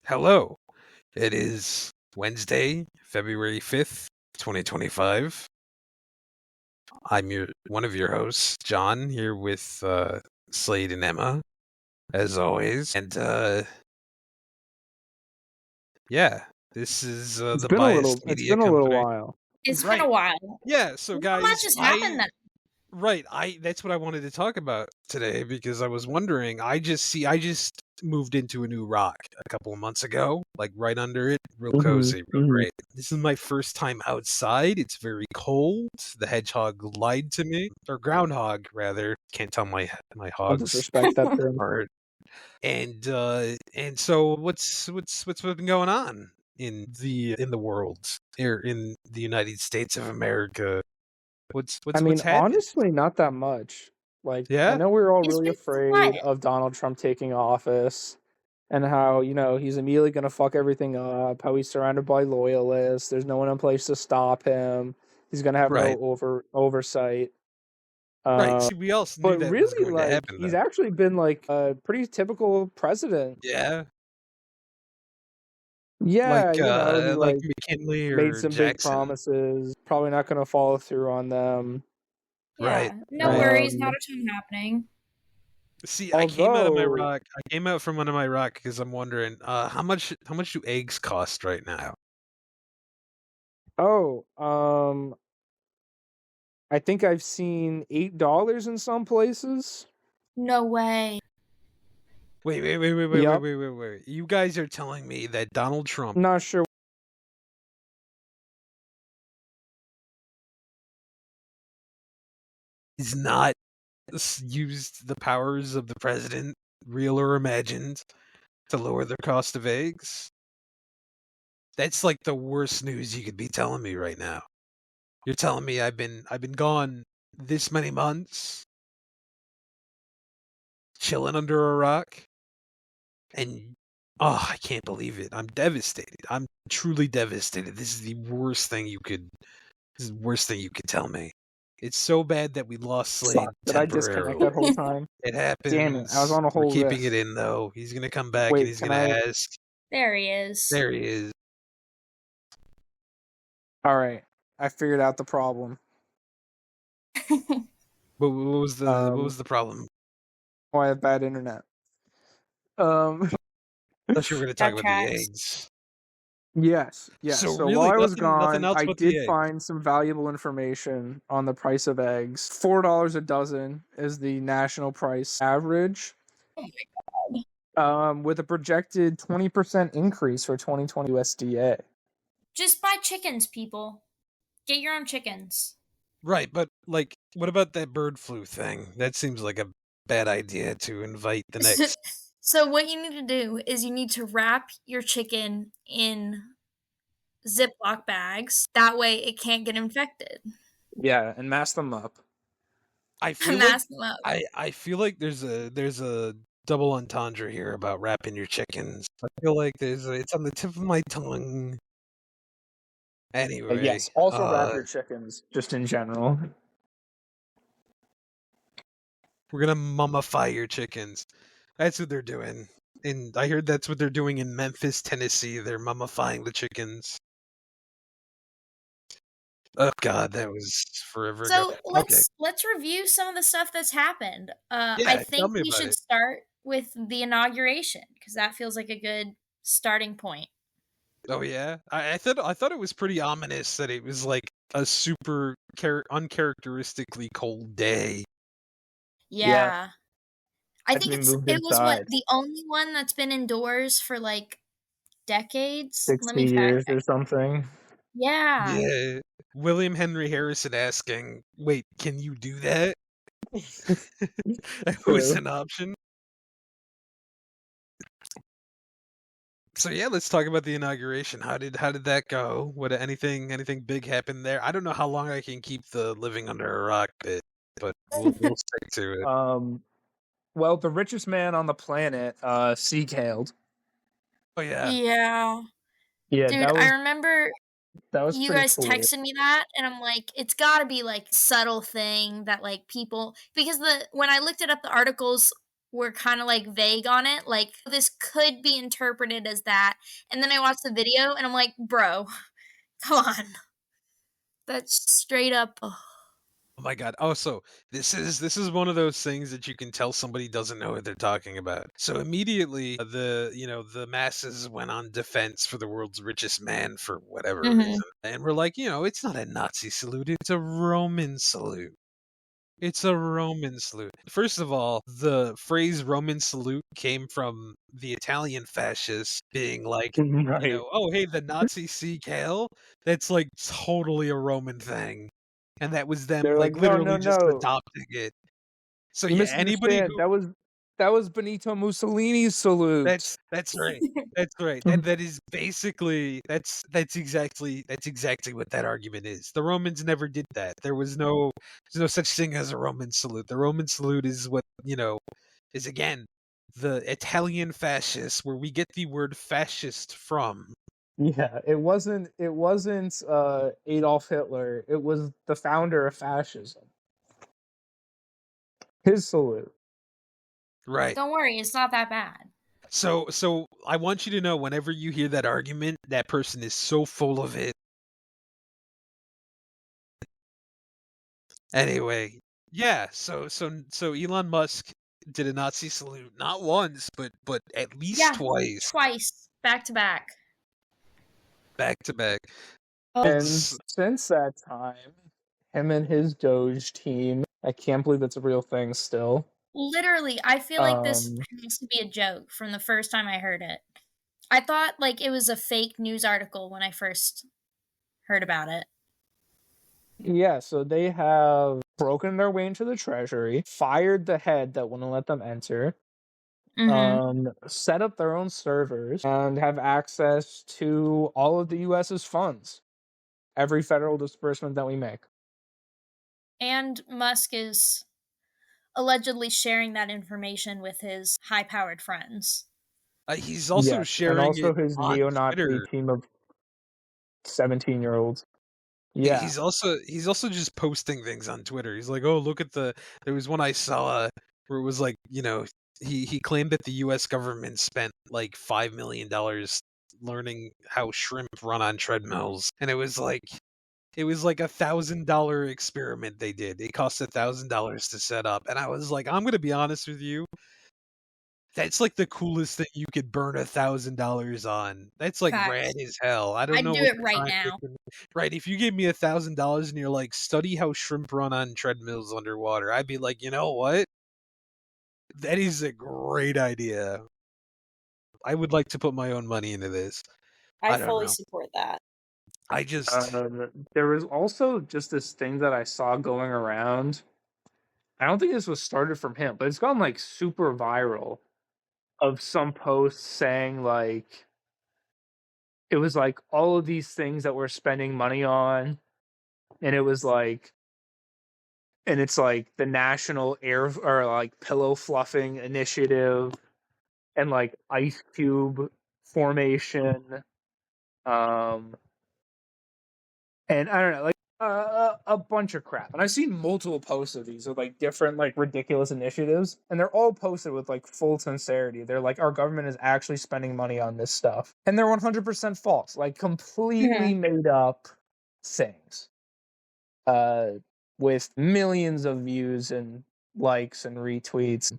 Hello. It is Wednesday, February 5th, 2025. I'm one of your hosts, John, here with Slade and Emma, as always. And yeah, this is It's the been Biased it's Media been a little Company. while. It's Right. been a while. Yeah, so Not guys, much has happened then. that's what I wanted to talk about today because I was wondering, I just moved into a new rock a couple of months ago, like right under it, real cozy, real great. This is my first time outside. It's very cold. The hedgehog lied to me, or groundhog rather. Can't tell my I'll hogs disrespect that term. apart. And so what's been going on in the world here in the United States of America? What's happening? Honestly, not that much. Like, I Yeah, know we were all It's really been afraid quiet. of Donald Trump taking office and how, he's immediately going to fuck everything up, how he's surrounded by loyalists, there's no one in place to stop him, he's going to have right, no oversight. right. See, we all knew But that was really, going to like, happen, he's though. actually been, like, a pretty typical president. Yeah, Yeah, he, like like, McKinley made or some big Jackson. promises, probably not going to follow through on them. Right. Yeah, no right. worries, not a ton happening. See, I came out of my Although, rock. I came out from under my rock because I'm wondering, how much do eggs cost right now? I think I've seen $8 in some places. No way. Wait. Yep. You guys are telling me that Donald Trump Not sure. is not used the powers of the president, real or imagined, to lower the cost of eggs? That's like the worst news you could be telling me right now. You're telling me I've been gone this many months, chilling under a rock, and I can't believe it. I'm devastated. I'm truly devastated. This is the worst thing you could tell me. It's so bad that we lost Slade Did I disconnect temporarily. that whole time? It happens. Damn it, I was on a We're whole keeping riff. it in though. He's gonna come back Wait, and he's can gonna I- ask. There he is. There he is. All right, I figured out the problem. What was the problem? Oh, I have bad internet. I thought you were gonna talk That about tracks. the eggs. Yes. So So really, while I was nothing gone, else I but the did eggs. find some valuable information on the price of eggs. $4 a dozen is the national price average. Oh my god. With a projected 20% increase for 2020 USDA. Just buy chickens, people. Get your own chickens. Right, but like, what about that bird flu thing? That seems like a bad idea to invite the next. So what you need to do is you need to wrap your chicken in Ziploc bags. That way it can't get infected. Yeah, and mask them up. I feel Mask them up. I feel like there's a double entendre here about wrapping your chickens. I feel like it's on the tip of my tongue. Anyway, Yes, also wrap your chickens, just in general. we're gonna mummify your chickens. That's what they're doing. And I heard that's what they're doing in Memphis, Tennessee. They're mummifying the chickens. Oh God, that was forever So ago. let's review some of the stuff that's happened. Yeah, I tell think me we about should it. start with the inauguration because that feels like a good starting point. Oh yeah, I thought it was pretty ominous that it was like a super uncharacteristically cold day. Yeah. I think we moved it was inside. the only one that's been indoors for like decades. 60 years or something. Yeah. Yeah, William Henry Harrison asking, "Wait, can you do that?" That was an option. So yeah, let's talk about the inauguration. How did that go? What anything big happened there? I don't know how long I can keep the living under a rock bit, but we'll stick to it. Well, the richest man on the planet, Sieg hailed. Oh yeah. Yeah. Yeah, dude, I remember that was you pretty guys cool. texted me that, and I'm like, it's gotta be like subtle thing that like people, because when I looked it up, the articles were kind of like vague on it. Like, this could be interpreted as that. And then I watched the video and I'm like, bro, come on. That's straight up. Oh my god. Oh, so this is one of those things that you can tell somebody doesn't know what they're talking about. So immediately the masses went on defense for the world's richest man for whatever reason. And we're like, it's not a Nazi salute, it's a Roman salute. It's a Roman salute. First of all, the phrase Roman salute came from the Italian fascists being like, Right. oh, hey, the Nazi Sieg Heil? That's like totally a Roman thing. And that was them They're like, like no, literally no, just no. adopting it. So You yeah, anybody misunderstand. who That was Benito Mussolini's salute. that's right. That's right. And that is basically that's exactly what that argument is. The Romans never did that. There's no such thing as a Roman salute. The Roman salute is what, is again the Italian fascists, where we get the word fascist from. Yeah, it wasn't Adolf Hitler. It was the founder of fascism. His salute. Right. Don't worry, it's not that bad. So I want you to know, whenever you hear that argument, that person is so full of it. Anyway, yeah, so Elon Musk did a Nazi salute not once, but at least twice, Back to back. back to back. And since that time, him and his Doge team, I can't believe it's a real thing still. Literally, I feel like this has to be a joke from the first time I heard it. I thought like it was a fake news article when I first heard about it. Yeah, so they have broken their way into the treasury, fired the head that wouldn't let them enter, set up their own servers, and have access to all of the US's funds. Every federal disbursement that we make. And Musk is allegedly sharing that information with his high-powered friends. He's also sharing and also it his on neo-Nazi Twitter. team of 17-year-olds. Yeah, he's also just posting things on Twitter. He's like, oh, look at there was one I saw where it was like, he claimed that the U.S. government spent like $5 million learning how shrimp run on treadmills, and it was like $1,000 experiment they did. It cost $1,000 to set up, and I was like, I'm gonna be honest with you, that's like the coolest thing you could burn $1,000 on. That's like Facts. rad as hell. I don't I'd know do what it right now. Right, if you gave me $1,000 and you're like, study how shrimp run on treadmills underwater, I'd be like, you know what? That is a great idea. I would like to put my own money into this. I don't fully know. support that. I just there was also just this thing that I saw going around. I don't think this was started from him, but it's gone like super viral, of some posts saying like it was like all of these things that we're spending money on, and it was like, and it's like the National Air or like Pillow Fluffing Initiative and like Ice Cube formation, and I don't know, like a bunch of crap. And I've seen multiple posts of these with like different like ridiculous initiatives, and they're all posted with like full sincerity. They're like, our government is actually spending money on this stuff, and they're 100% false, like completely made up things, with millions of views and likes and retweets,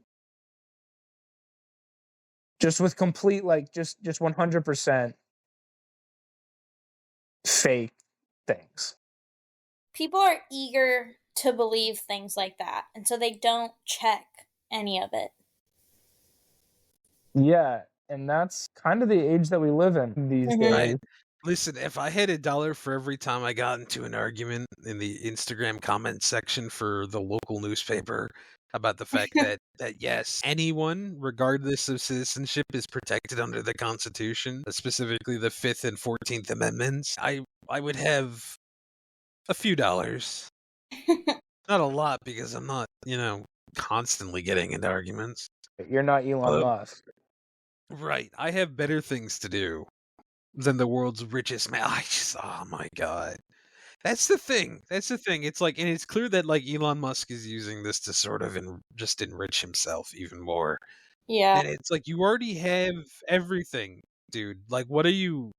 just with complete like just 100% fake things. People are eager to believe things like that, and so they don't check any of it. Yeah, and that's kind of the age that we live in these days. Listen, if I had $1 for every time I got into an argument in the Instagram comment section for the local newspaper about the fact that yes, anyone, regardless of citizenship, is protected under the Constitution, specifically the 5th and 14th Amendments, I would have a few dollars. Not a lot, because I'm not, constantly getting into arguments. You're not Elon Musk. Right. I have better things to do than the world's richest man. Oh my god. That's the thing. That's the thing. It's like, and it's clear that like Elon Musk is using this to sort of just enrich himself even more. Yeah. And it's like you already have everything, dude. Like, what are you?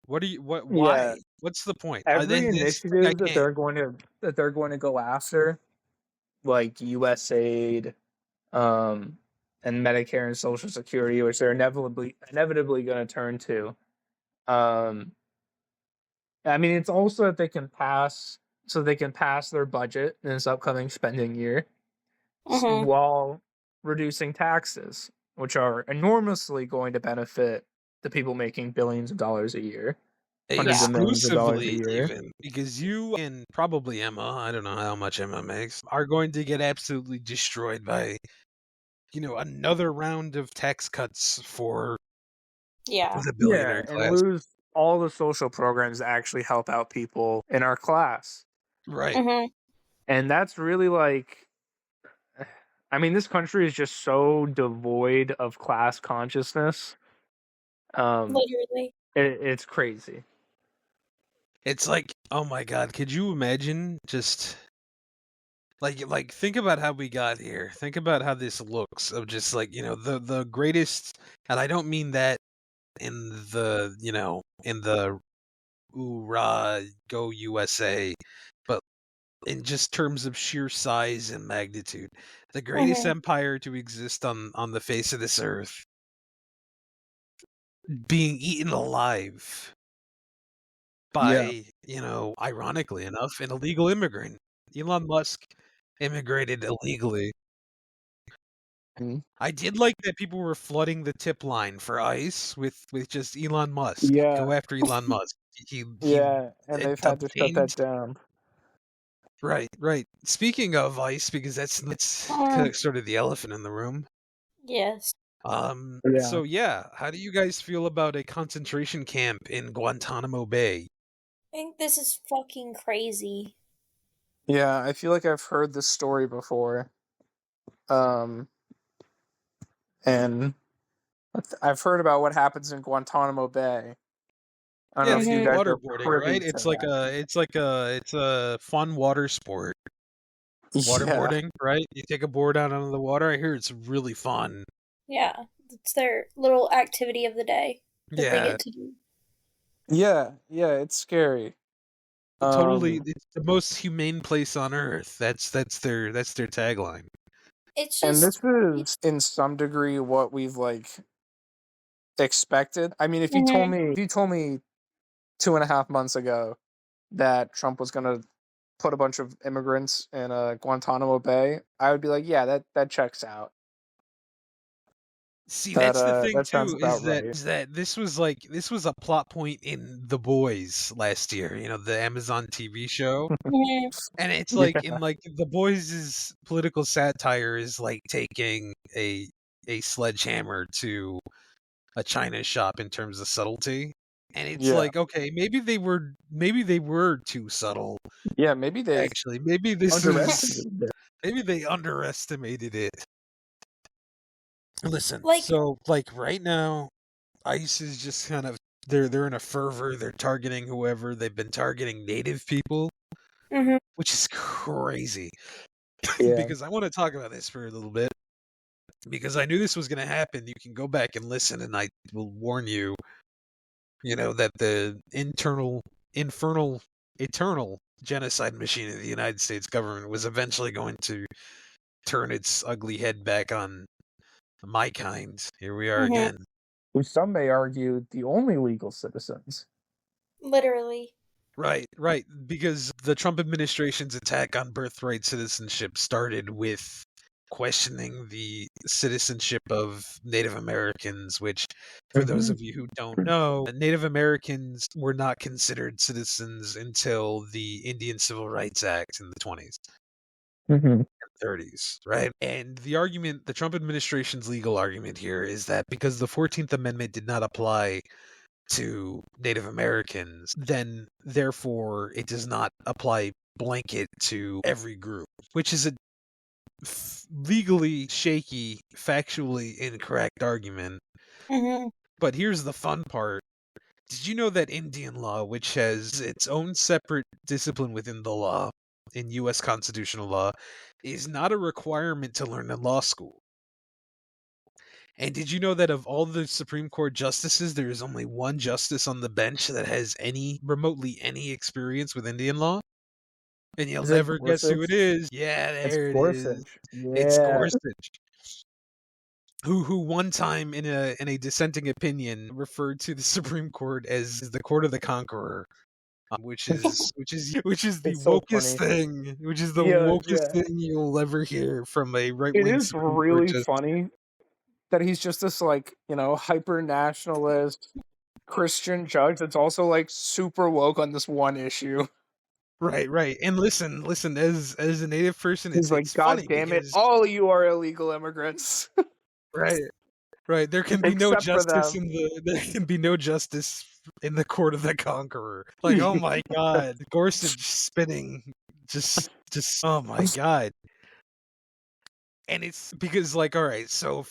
What are you? What? Yeah, Why? What's the point? every This thing I initiative that can't. they're going to go after, like USAID, and Medicare and Social Security, which they're inevitably going to turn to. Um, I mean, it's also that they can pass their budget in this upcoming spending year Mm-hmm. while reducing taxes, which are enormously going to benefit the people making billions of dollars a year, hundreds Yeah. of millions of dollars a Exclusively, year. even because you and probably Emma, I don't know how much Emma makes, are going to get absolutely destroyed by, another round of tax cuts for Yeah. the Yeah, billionaire and class. lose all the social programs that actually help out people in our class. Right. Mm-hmm. And that's really like, I mean, this country is just so devoid of class consciousness. Um, Literally. it's crazy. It's like, oh my God, could you imagine just like think about how we got here. Think about how this looks of just like, the greatest, and I don't mean that in the rah, go USA, but in just terms of sheer size and magnitude. The greatest Mm-hmm. empire to exist on the face of this earth being eaten alive Yeah. by, ironically enough, an illegal immigrant. Elon Musk immigrated illegally. Mhm. I did like that people were flooding the tip line for ICE with just Elon Musk. Yeah. Go after Elon Musk. He Yeah. And they've had to shut obtained. that down. Right, right. Speaking of ICE, because that's sort of the elephant in the room. Yes. Yeah. So yeah, how do you guys feel about a concentration camp in Guantanamo Bay? I think this is fucking crazy. Yeah. I feel like I've heard this story before. Um, and I've heard about what happens in Guantanamo Bay. I don't Yeah, know they if you do Mm-hmm. guys are waterboarding, privy right? to It's a fun water sport. that. Yeah. Waterboarding, right? You take a board out onto the water. I hear it's really fun. Yeah. It's their little activity of the day that they Yeah, get to do. Yeah. Yeah. It's scary. totally. Um, It's the most humane place on earth. That's their tagline. It's and just this is in some degree what we've like expected. I mean, Mhm. if you told me 2.5 months ago that Trump was going to put a bunch of immigrants in Guantanamo Bay, I would be like, yeah, that checks out. See, that's the thing That sounds too, is about that right. is that this was a plot point in The Boys last year, the Amazon TV show. Mhm. And it's like Yeah. in like The Boys' political satire is like taking a sledgehammer to a china shop in terms of subtlety. And it's Yeah. like, okay, maybe they were too subtle. Yeah, maybe they Actually, maybe they underestimated it. Listen, Like so like right now, ICE is just kind of they're in a fervor. They're targeting whoever. They've been targeting native people, Mhm. which is crazy. Yeah. Because I want to talk about this for a little bit. Because I knew this was going to happen. You can go back and listen, and I will warn you, that the eternal genocide machine of the United States government was eventually going to turn its ugly head back on my kind. Here we are Mhm. again. Who some may argue the only legal citizens. literally. Right, right. Because the Trump administration's attack on birthright citizenship started with questioning the citizenship of Native Americans, which, for those of you who don't know, Native Americans were not considered citizens until the Indian Civil Rights Act in the 20s. Mm-hmm. 30s, right? And the Trump administration's legal argument here is that because the 14th Amendment did not apply to Native Americans, then therefore it does not apply blanket to every group, which is a legally shaky, factually incorrect argument. Mhm. But here's the fun part. Did you know that Indian law, which has its own separate discipline within the law, in U.S. constitutional law, is not a requirement to learn in law school? And did you know that of all the Supreme Court justices, there is only one justice on the bench that has remotely any experience with Indian law? And you'll Is it never guess who it Gorsuch? is. Yeah, It's there it is. Gorsuch. It's Yeah. Gorsuch, who one time in a dissenting opinion referred to the Supreme Court as the court of the conqueror, which is the It's so wokest funny. thing, which is the Yeah, wokest yeah. thing you'll ever hear from a right It wing is Supreme Court really justice. funny that he's just this like, hyper nationalist Christian judge that's also like super woke on this one issue. Right, right. And listen, as a native person, He's like, it's God funny damn it, because all of you are illegal immigrants. right, right. There can be no Except for justice them. there can be no justice in the court of the conqueror. Like, oh my god, Gorsuch spinning, just oh my god. And it's because, like, all right, so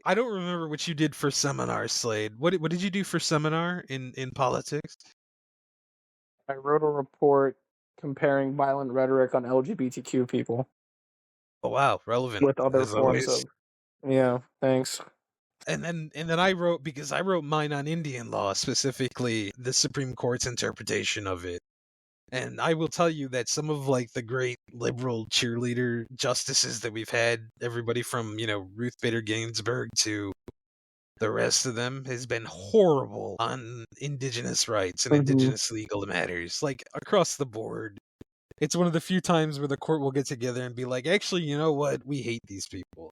I don't remember what you did for seminar, Slade. What did you do for seminar in politics? I wrote a report comparing violent rhetoric on LGBTQ people Oh wow, relevant with other as forms always. of. Yeah, thanks. And then I wrote, because I wrote mine on Indian law, specifically the Supreme Court's interpretation of it. And I will tell you that some of like the great liberal cheerleader justices that we've had, everybody from, Ruth Bader Ginsburg to the rest of them, has been horrible on indigenous rights and Mm-hmm. indigenous legal matters, like across the board. It's one of the few times where the court will get together and be like, actually, you know what? We hate these people.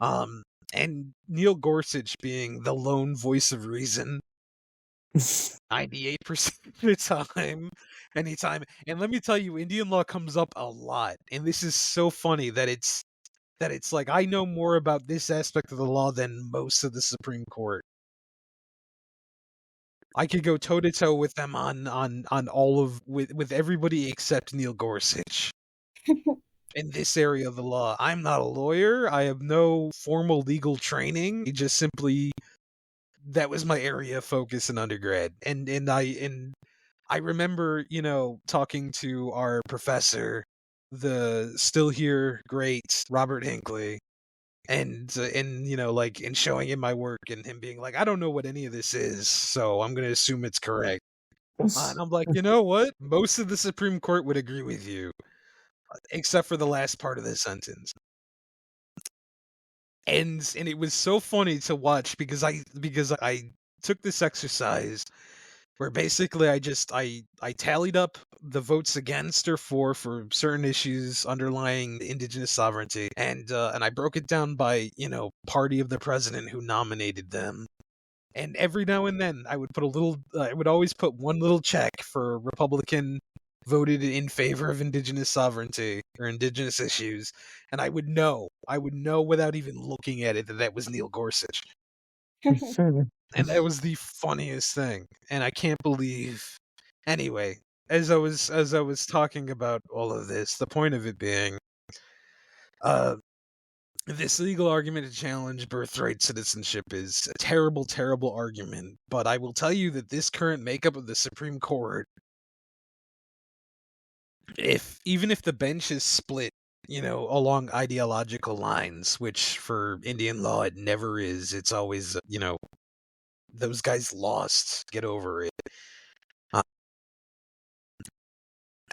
Um, and Neil Gorsuch being the lone voice of reason 98% of the time, anytime. And let me tell you, Indian law comes up a lot. And this is so funny that it's like I know more about this aspect of the law than most of the Supreme Court. I could go toe to toe with them on all of with everybody except Neil Gorsuch in this area of the law. I'm not a lawyer. I have no formal legal training. I just simply that was my area of focus in undergrad. And I remember, talking to our professor, the still here great Robert Hinckley, and and showing him my work and him being like, I don't know what any of this is, so I'm going to assume it's correct. And I'm like, you know what? Most of the Supreme Court would agree with you, except for the last part of this sentence. And it was so funny to watch because I took this exercise where basically I tallied up the votes against or for certain issues underlying indigenous sovereignty, and I broke it down by party of the president who nominated them. And every now and then I would put I would always put one little check for Republican voted in favor of indigenous sovereignty or indigenous issues, and I would know without even looking at it that was Neil Gorsuch. And that was the funniest thing. And I can't believe. Anyway, as I was talking about all of this, the point of it being, this legal argument to challenge birthright citizenship is a terrible, terrible argument. But I will tell you that this current makeup of the Supreme Court, even if the bench is split, along ideological lines, which for Indian law it never is. It's always, those guys lost. Get over it.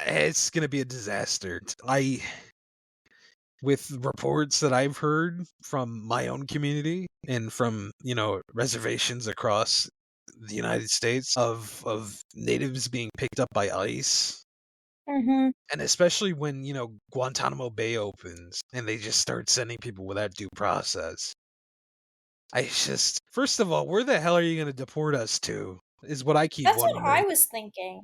It's gonna be a disaster. With reports that I've heard from my own community and from reservations across the United States of natives being picked up by ICE, Mm-hmm. and especially when Guantanamo Bay opens and they just start sending people without due process. First of all, where the hell are you going to deport us to? Is what I keep That's what wondering. I was thinking.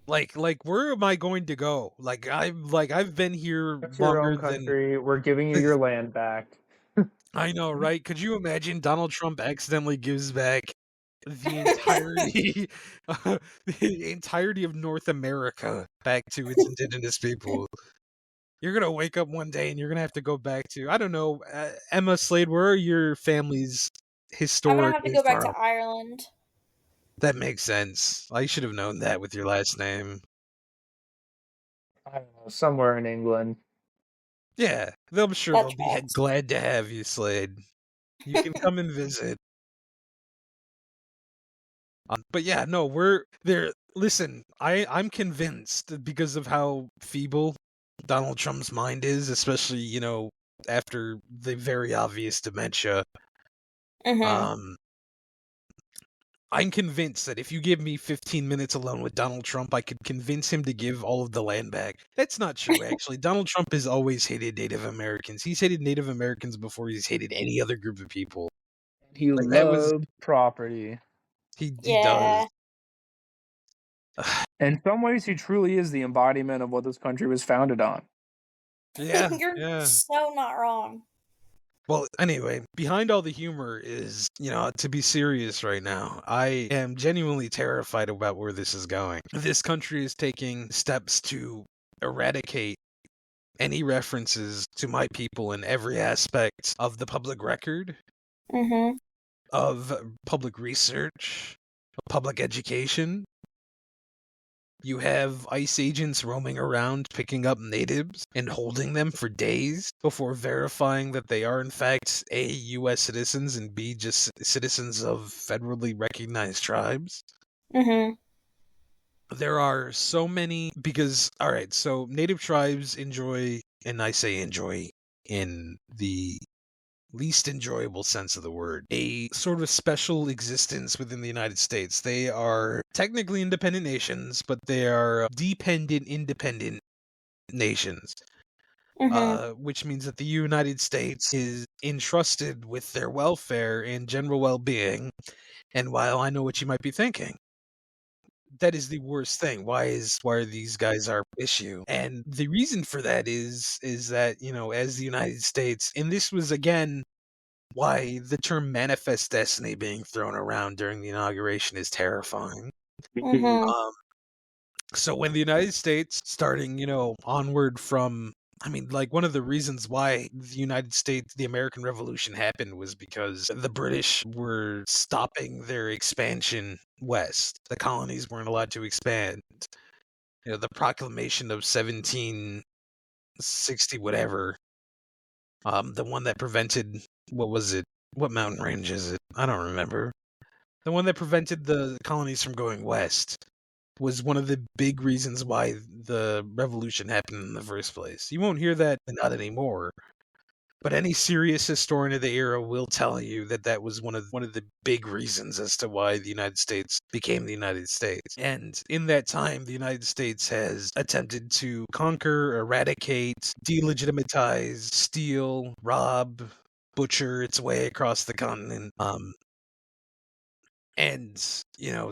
Like where am I going to go? I've been here That's your longer own country. We're giving you your land back. I know, right? Could you imagine Donald Trump accidentally gives back the entirety the entirety of North America back to its indigenous people? You're gonna wake up one day and you're gonna have to go back to, I don't know, Emma Slade. Where are your family's I'm gonna historically have to go back from? to Ireland. That makes sense. I should have known that with your last name. I don't know, somewhere in England. Yeah, I'm sure That they'll be tracks. glad to have you, Slade. You can come and visit. But yeah, no, we're there. Listen, I'm convinced because of how feeble Donald Trump's mind is, especially after the very obvious dementia. Mm-hmm. Um, I'm convinced that if you give me 15 minutes alone with Donald Trump, I could convince him to give all of the land back. That's not true, actually. Donald Trump has always hated Native Americans. He's hated Native Americans before he's hated any other group of people. He Like that was loved property. he does. Yeah. In some ways, he truly is the embodiment of what this country was founded on. Yeah, You're yeah. so not wrong. Well, anyway, behind all the humor is, to be serious right now, I am genuinely terrified about where this is going. This country is taking steps to eradicate any references to my people in every aspect of the public record, Mm-hmm. of public research, of public education. You have ICE agents roaming around picking up natives and holding them for days before verifying that they are in fact A, US citizens, and B, just citizens of federally recognized tribes. Mm-hmm. There are so many because alright, so native tribes enjoy, and I say enjoy in the least enjoyable sense of the word, a sort of special existence within the United States. They are technically independent nations, but they are dependent, independent nations, Mm-hmm. which means that the United States is entrusted with their welfare and general well-being. And while I know what you might be thinking, that is the worst thing. Why are these guys our issue? And the reason for that is that, as the United States, and this was again why the term manifest destiny being thrown around during the inauguration is terrifying. Mm-hmm. Um, so when the United States, starting, onward from, like one of the reasons why the United States, the American Revolution happened was because the British were stopping their expansion west. The colonies weren't allowed to expand. The proclamation of 1760, whatever, the one that prevented, what was it? What mountain range is it? I don't remember. The one that prevented the colonies from going west was one of the big reasons why the revolution happened in the first place. You won't hear that not anymore. But any serious historian of the era will tell you that that was one of the big reasons as to why the United States became the United States. And in that time, the United States has attempted to conquer, eradicate, delegitimize, steal, rob, butcher its way across the continent. And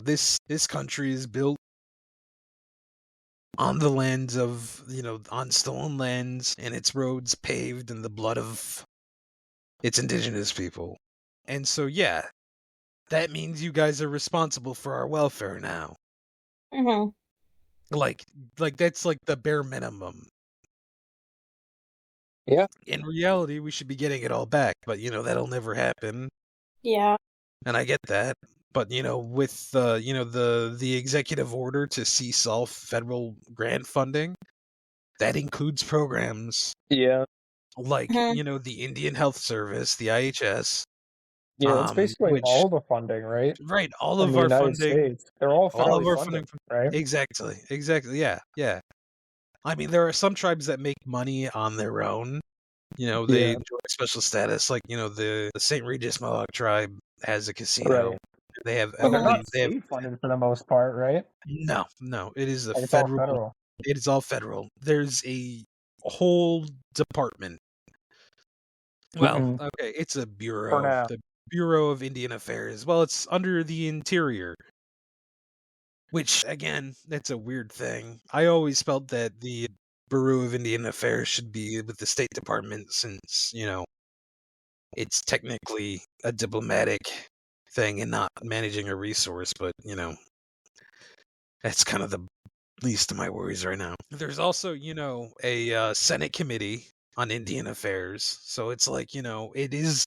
this country is built on the lands of on stolen lands, and its roads paved in the blood of its indigenous people. And so yeah, that means you guys are responsible for our welfare now. Mm-hmm. Like that's like the bare minimum. Yeah. In reality, we should be getting it all back, but that'll never happen. Yeah. And I get that. But with the executive order to cease all federal grant funding, that includes programs Yeah. like Mm-hmm. the Indian Health Service, the IHS, Yeah, that's basically which all the funding, right? right, all In of the our United funding, States. They're all all of federally our funded, funding, right? exactly, yeah, yeah. I mean, there are some tribes that make money on their own. They Yeah. enjoy special status, like the St. Regis Mohawk tribe has a casino. Right. They have, I But they're Mm-hmm. believe, not they have state funded for the most part, right? no. It is a Like it's all federal. federal. It is all federal. There's a whole department. Well, Hmm. okay, it's a For bureau, now. the Bureau of Indian Affairs. Well, it's under the Interior, which again, that's a weird thing. I always felt that the Bureau of Indian Affairs should be with the State Department since, it's technically a diplomatic thing and not managing a resource, but, that's kind of the least of my worries right now. There's also, a Senate committee on Indian Affairs. So it's like, it is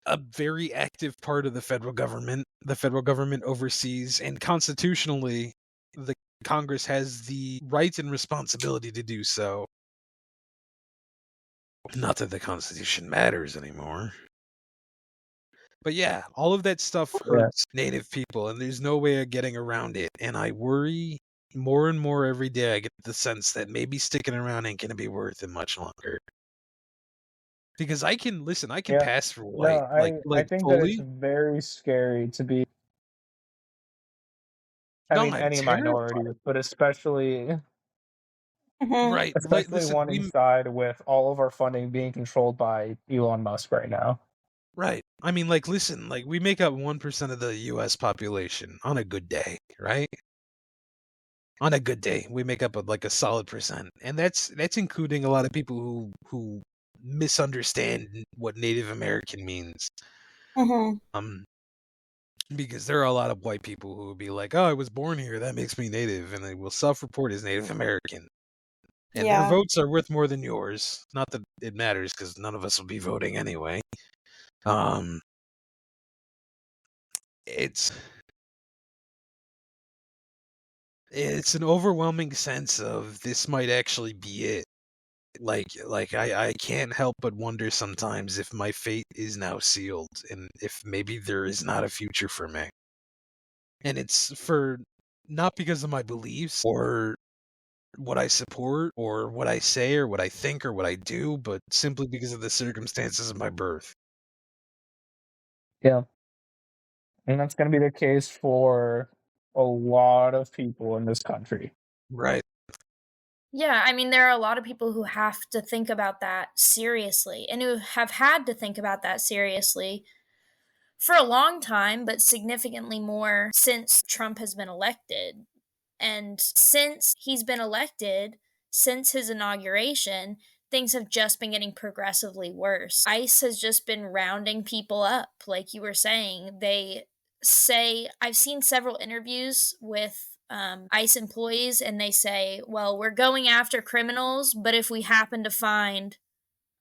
a very active part of the federal government. The federal government oversees, and constitutionally, the Congress has the right and responsibility to do so. Not that the Constitution matters anymore. But yeah, all of that stuff hurts Native people, and there's no way of getting around it. And I worry more and more every day. I get the sense that maybe sticking around ain't gonna be worth it much longer. Because I can pass for white, I think that it's fully. very scary to be. I No, mean, I'm any terrified. minority, but especially Right, especially listen, wanting side with all of our funding being controlled by Elon Musk right now. right. I mean, listen, we make up 1% of the U.S. population on a good day, right? On a good day, we make up a solid percent, and that's including a lot of people who misunderstand what Native American means. Because there are a lot of white people who will be like, "Oh, I was born here. That makes me Native," and they will self-report as Native American. And their votes are worth more than yours. Not that it matters, because none of us will be voting anyway. It's an overwhelming sense of this might actually be it. I can't help but wonder sometimes if my fate is now sealed, and if maybe there is not a future for me. And it's for not because of my beliefs or what I support or what I say or what I think or what I do, but simply because of the circumstances of my birth. Yeah. And that's going to be the case for a lot of people in this country. Right. Yeah, I mean, there are a lot of people who have to think about that seriously and who have had to think about that seriously for a long time, but significantly more since Trump has been elected. And since he's been elected, since his inauguration, things have just been getting progressively worse. ICE has just been rounding people up, like you were saying. They say, I've seen several interviews with ICE employees, and they say, well, we're going after criminals, but if we happen to find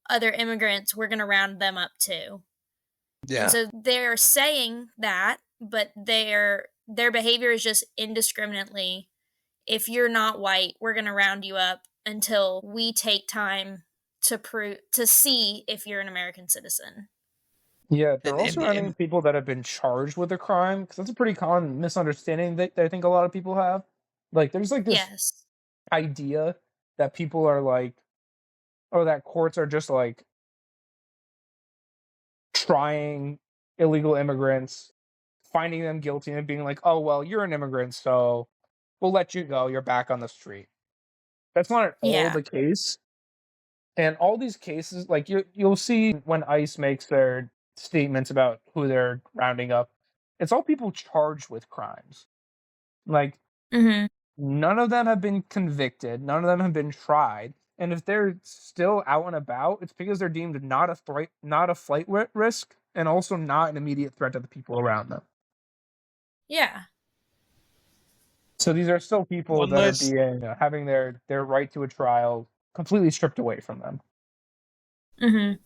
other immigrants, we're going to round them up too. And Yeah. so they're saying that, but their behavior is just indiscriminately, if you're not white, we're going to round you up until we take time to see if you're an American citizen. Yeah, they're And, also and, running and people that have been charged with a crime, because that's a pretty common misunderstanding that I think a lot of people have. Like, there's this Yes. idea that people are like, or that courts are just like trying illegal immigrants, finding them guilty, and being like, oh, well, you're an immigrant, so we'll let you go. You're back on the street. That's not at all Yeah. the case. And all these cases, like you'll see when ICE makes their statements about who they're rounding up, it's all people charged with crimes. Like Mhm. none of them have been convicted, none of them have been tried, and if they're still out and about, it's because they're deemed not a flight risk, and also not an immediate threat to the people around them. Yeah. So these are still people one that are last being having their right to a trial completely stripped away from them. Mhm.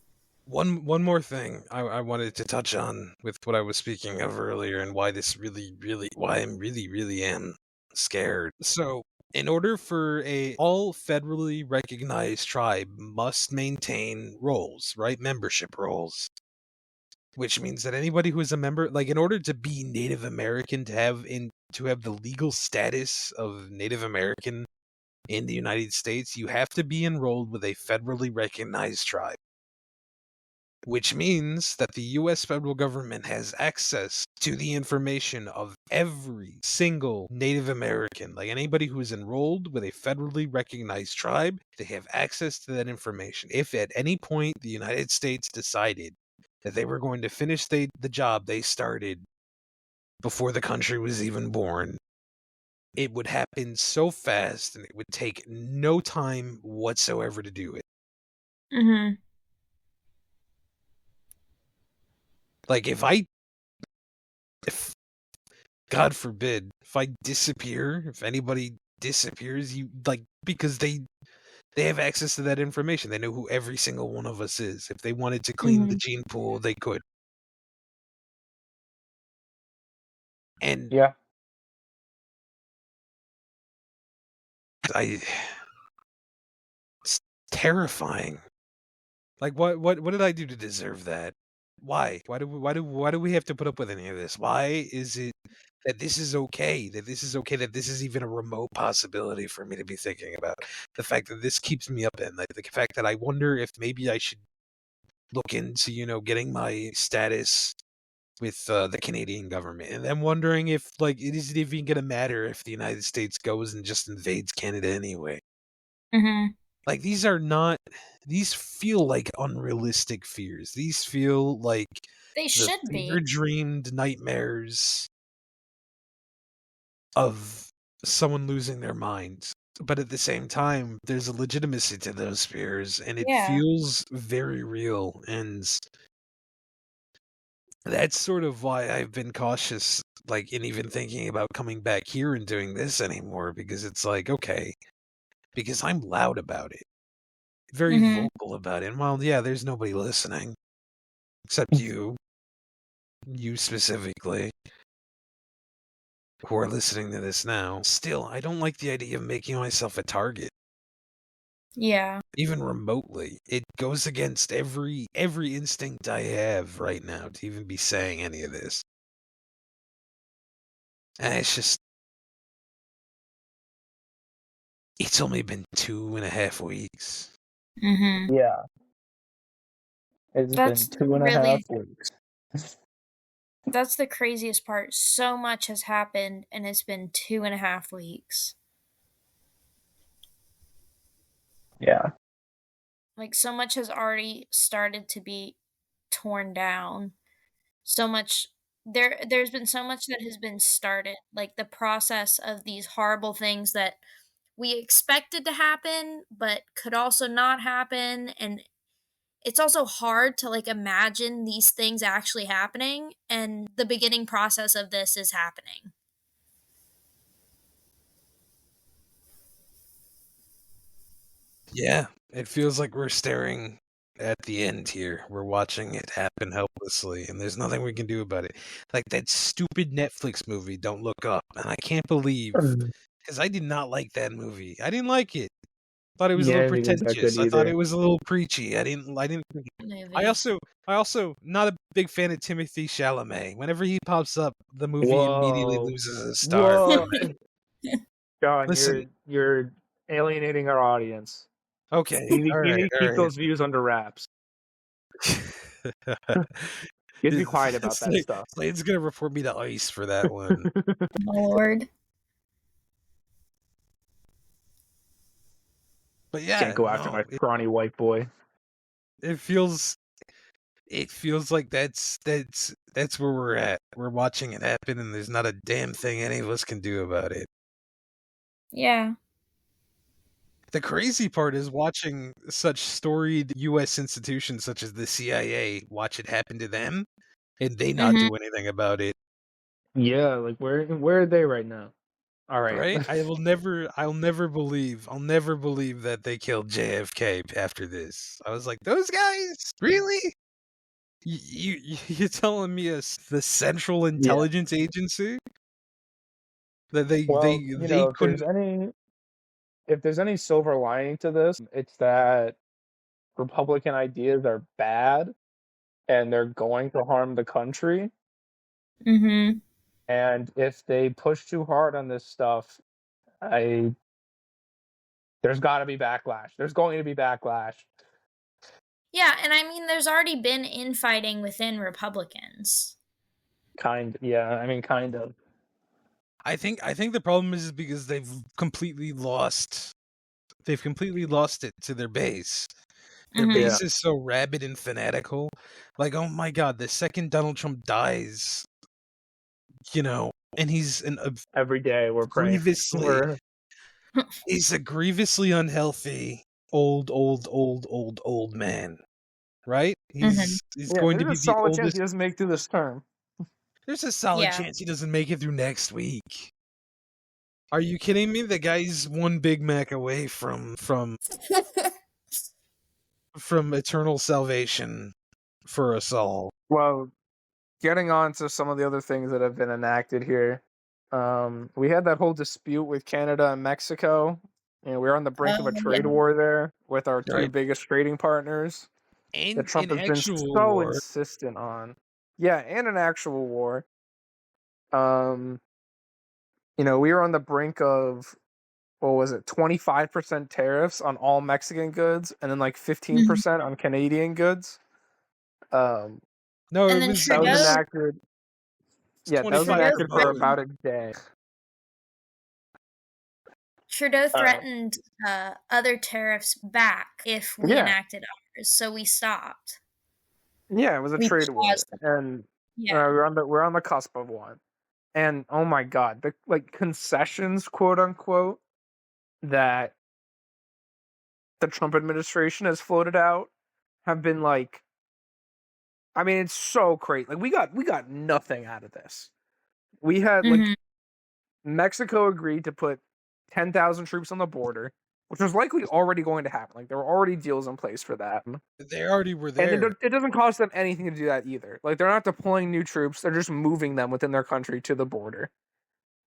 one more thing I wanted to touch on with what I was speaking of earlier, and why this why I'm really am scared. So, in order for all federally recognized tribe must maintain roles, right? Membership roles. Which means that anybody who is a member, in order to be Native American, to have the legal status of Native American in the United States, you have to be enrolled with a federally recognized tribe. Which means that the US federal government has access to the information of every single Native American. Like, anybody who is enrolled with a federally recognized tribe, they have access to that information. If at any point the United States decided that they were going to finish the job they started before the country was even born, it would happen so fast and it would take no time whatsoever to do it. Mhm. Like, if God forbid, if I disappear, if anybody disappears, because they have access to that information. They know who every single one of us is. If they wanted to clean the Mhm. gene pool, they could. And Yeah. it's terrifying. Like, what did I do to deserve that? Why? Why do we have to put up with any of this? Why is it that this is okay? That this is okay? That this is even a remote possibility for me to be thinking about? The fact that this keeps me up at night. The fact that I wonder if maybe I should look into, getting my status with the Canadian government, and then wondering if, like, it isn't even going to matter if the United States goes and just invades Canada anyway. Mm-hmm. Like, these feel like unrealistic fears. These feel like They the should fever be. dreamed nightmares of someone losing their mind. But at the same time, there's a legitimacy to those fears, and it Yeah. feels very real. And that's sort of why I've been cautious, like, in even thinking about coming back here and doing this anymore, because it's like, okay, because I'm loud about it, very Mm-hmm. vocal about it. And while, yeah, there's nobody listening, except you specifically, who are listening to this now. Still, I don't like the idea of making myself a target, Yeah. even remotely. It goes against every instinct I have right now to even be saying any of this. And it's only been 2.5 weeks. Mm-hmm. Yeah. It's That's been 2.5 really weeks. that's the craziest part. So much has happened, and it's been 2.5 weeks. Yeah. Like, so much has already started to be torn down. So much there's been so much that has been started, like the process of these horrible things that we expected to happen but could also not happen, and it's also hard to like imagine these things actually happening, and the beginning process of this is happening. Yeah, it feels like we're staring at the end here. We're watching it happen helplessly, and there's nothing we can do about it. Like that stupid Netflix movie, Don't Look Up, and I can't believe, because I did not like that movie. I didn't like it. Thought it was a Yeah, little it isn't that good pretentious. I thought it either. was a little preachy. I didn't. I Movie. also not a big fan of Timothy Chalamet. Whenever he pops up, the movie immediately Whoa. loses a star Whoa. from it. John, Listen, you're alienating our audience. okay, You need, all you right, need to all keep right. those views under wraps. You have to be quiet about that stuff. Slade's gonna report me to ICE for that one. Lord. But yeah, Can't go after no, my scrawny white boy. it feels like that's where we're at. We're watching it happen, and there's not a damn thing any of us can do about it. Yeah. The crazy part is watching such storied U.S. institutions such as the CIA watch it happen to them, and they not Mm-hmm. do anything about it. Yeah, like where are they right now? All right. Right? I'll never believe that they killed JFK after this. I was like, those guys? Really? You're telling me the Central Yeah. Intelligence Agency that Well, they if couldn't? there's any silver lining to this, it's that Republican ideas are bad and they're going to harm the country. Mm-hmm. And if they push too hard on this stuff, there's got to be backlash. There's going to be backlash. Yeah, and I mean, there's already been infighting within Republicans. Kind of. I think the problem is because they've completely lost it to their base. Their Mm-hmm. base is so rabid and fanatical. Like, oh my god, the second Donald Trump dies, and he's Every day we're praying. he's a grievously unhealthy old man, right? He's going to be There's a the solid chance oldest. he doesn't make through this term. There's a solid Yeah. chance he doesn't make it through next week. Are you kidding me? The guy's one Big Mac away from eternal salvation for us all. Well, getting on to some of the other things that have been enacted here. We had that whole dispute with Canada and Mexico. We're on the brink of a trade war there with our two biggest trading partners that Trump has been so insistent on. Yeah, and an actual war. We were on the brink of, what was it, 25% tariffs on all Mexican goods, and then like 15% on Canadian goods. No, that was enacted. Yeah, that was enacted for about a day. Trudeau threatened other tariffs back if we enacted ours, so we stopped. Yeah, it was a trade war, and we're on the cusp of one. And oh my god, the concessions, quote unquote, that the Trump administration has floated out have been like, I mean, it's so crazy. Like we got nothing out of this. We had Mexico agreed to put 10,000 troops on the border, which was likely already going to happen. Like there were already deals in place for that. They already were there. And it doesn't cost them anything to do that either. Like they're not deploying new troops; they're just moving them within their country to the border.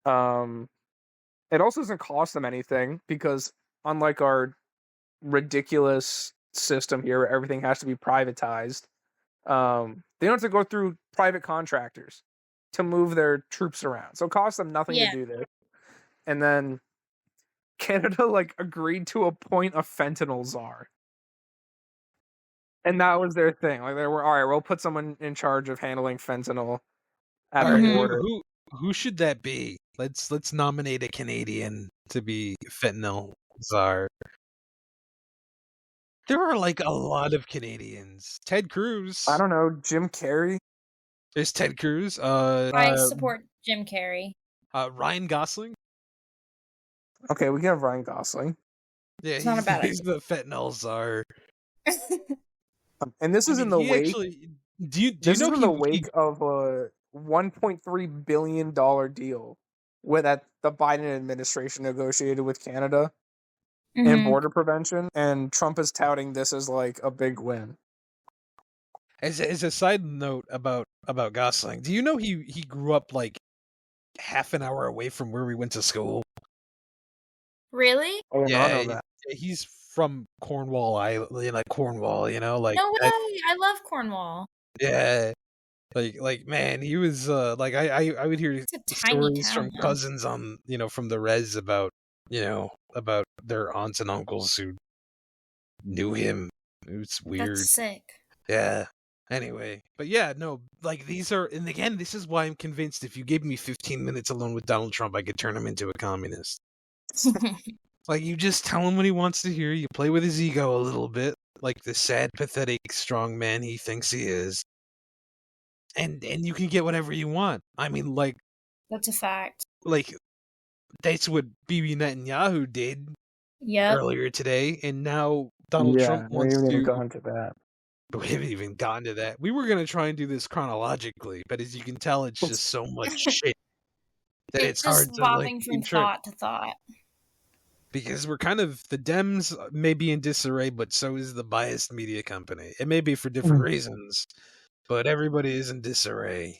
It also doesn't cost them anything because, unlike our ridiculous system here where everything has to be privatized, they don't have to go through private contractors to move their troops around. So it costs them nothing to do this. And then Canada agreed to appoint a fentanyl czar. And that was their thing. Like they were, all right, we'll put someone in charge of handling fentanyl at the border. Who should that be? Let's nominate a Canadian to be fentanyl czar. There are a lot of Canadians. Ted Cruz. I don't know, Jim Carrey. There's Ted Cruz. I support Jim Carrey. Ryan Gosling. Okay, we can have Ryan Gosling. Yeah, he's the fentanyl czar. And this is in the wake. Actually, do you this know is in the wake of a $1.3 billion deal that the Biden administration negotiated with Canada in border prevention, and Trump is touting this as a big win. As a side note about Gosling, do you know he grew up half an hour away from where we went to school? Really? Oh, yeah, I know that. He's from Cornwall, Cornwall, No way! I love Cornwall. Yeah, man, he was I would hear stories from cousins on from the res about about their aunts and uncles who knew him. It was weird. That's sick. Yeah. Anyway, but yeah, no, these are, and again, this is why I'm convinced if you gave me 15 minutes alone with Donald Trump, I could turn him into a communist. You just tell him what he wants to hear. You play with his ego a little bit, like the sad, pathetic, strong man he thinks he is, and you can get whatever you want. I mean, that's a fact. That's what Bibi Netanyahu did earlier today, and now Donald Trump wants to. We haven't gone to that. We haven't even gotten to that. We were going to try and do this chronologically, but as you can tell, it's just so much shit that it's hard to bobbing from thought to thought. Because we're kind of, the Dems may be in disarray, but so is the biased media company. It may be for different reasons, but everybody is in disarray.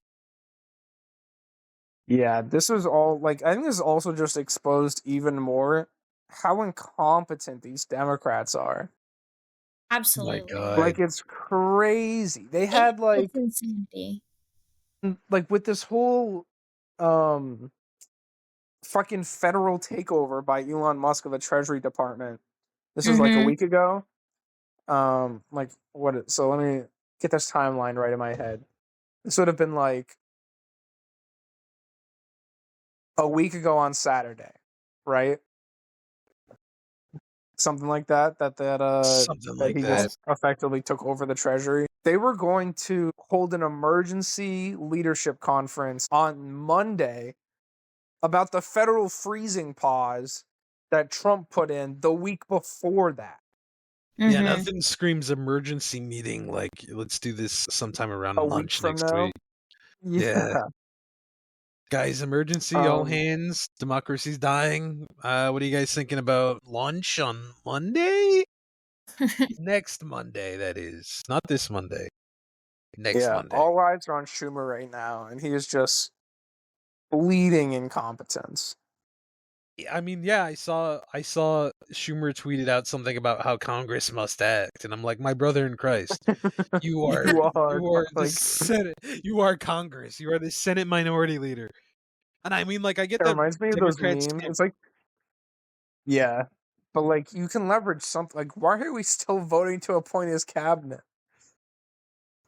Yeah, this was all, I think this also just exposed even more how incompetent these Democrats are. Absolutely. Oh my God. It's crazy. They had it's insanity. With this whole fucking federal takeover by Elon Musk of the Treasury Department. This was a week ago. So let me get this timeline right in my head. This would have been a week ago on Saturday, right? Something like that. Something like that. Just effectively took over the Treasury. They were going to hold an emergency leadership conference on Monday about the federal freezing pause that Trump put in the week before that. Yeah, nothing screams emergency meeting let's do this sometime around lunch next week. Yeah. Guys, emergency, all hands, democracy's dying. What are you guys thinking about lunch on Monday? Next Monday, that is. Not this Monday. next Monday. All eyes are on Schumer right now, and he is just bleeding incompetence. I mean, yeah, I saw Schumer tweeted out something about how Congress must act, and I'm like, my brother in Christ, you are the like Senate, you are Congress, you are the Senate Minority Leader, and I mean, like, I get it that reminds me of those Democrats memes. can't, It's like, yeah, but like you can leverage something. Like, why are we still voting to appoint his cabinet?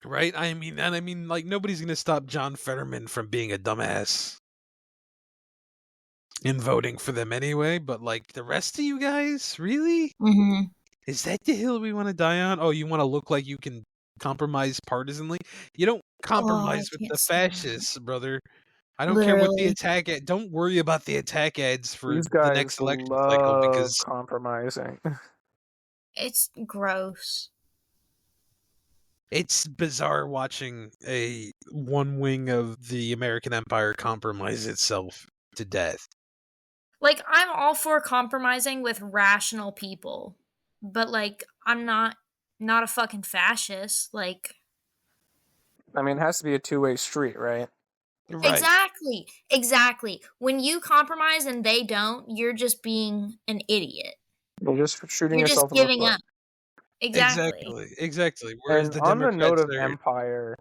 right? I mean, like, nobody's gonna stop John Fetterman from being a dumbass and voting for them anyway. But like the rest of you guys, really? Mm-hmm. Is that the hill we want to die on? Oh, you want to look like you can compromise partisanly? You don't compromise with the fascists, brother. I don't care what the attack ad. Don't worry about the attack ads for These the guys next election love cycle because compromising. It's gross. it's bizarre watching a one wing of the American empire compromise itself to death. Like, I'm all for compromising with rational people, but like, I'm not a fucking fascist. Like, I mean, it has to be a two-way street, right? Right. Exactly. When you compromise and they don't, you're just being an idiot. You're just shooting You're yourself just in the giving foot. up. Exactly. Exactly. Whereas And the on the note Democrats of are empire,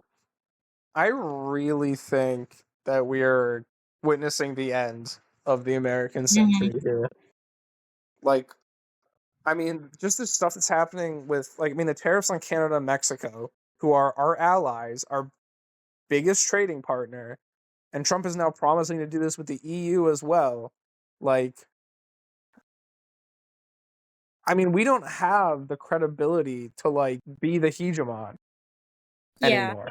I really think that we are witnessing the end of the American century here. Like, I mean, just the stuff that's happening with, like, I mean, the tariffs on Canada and Mexico, who are our allies, our biggest trading partner, and Trump is now promising to do this with the EU as well. Like, I mean, we don't have the credibility to, like, be the hegemon anymore.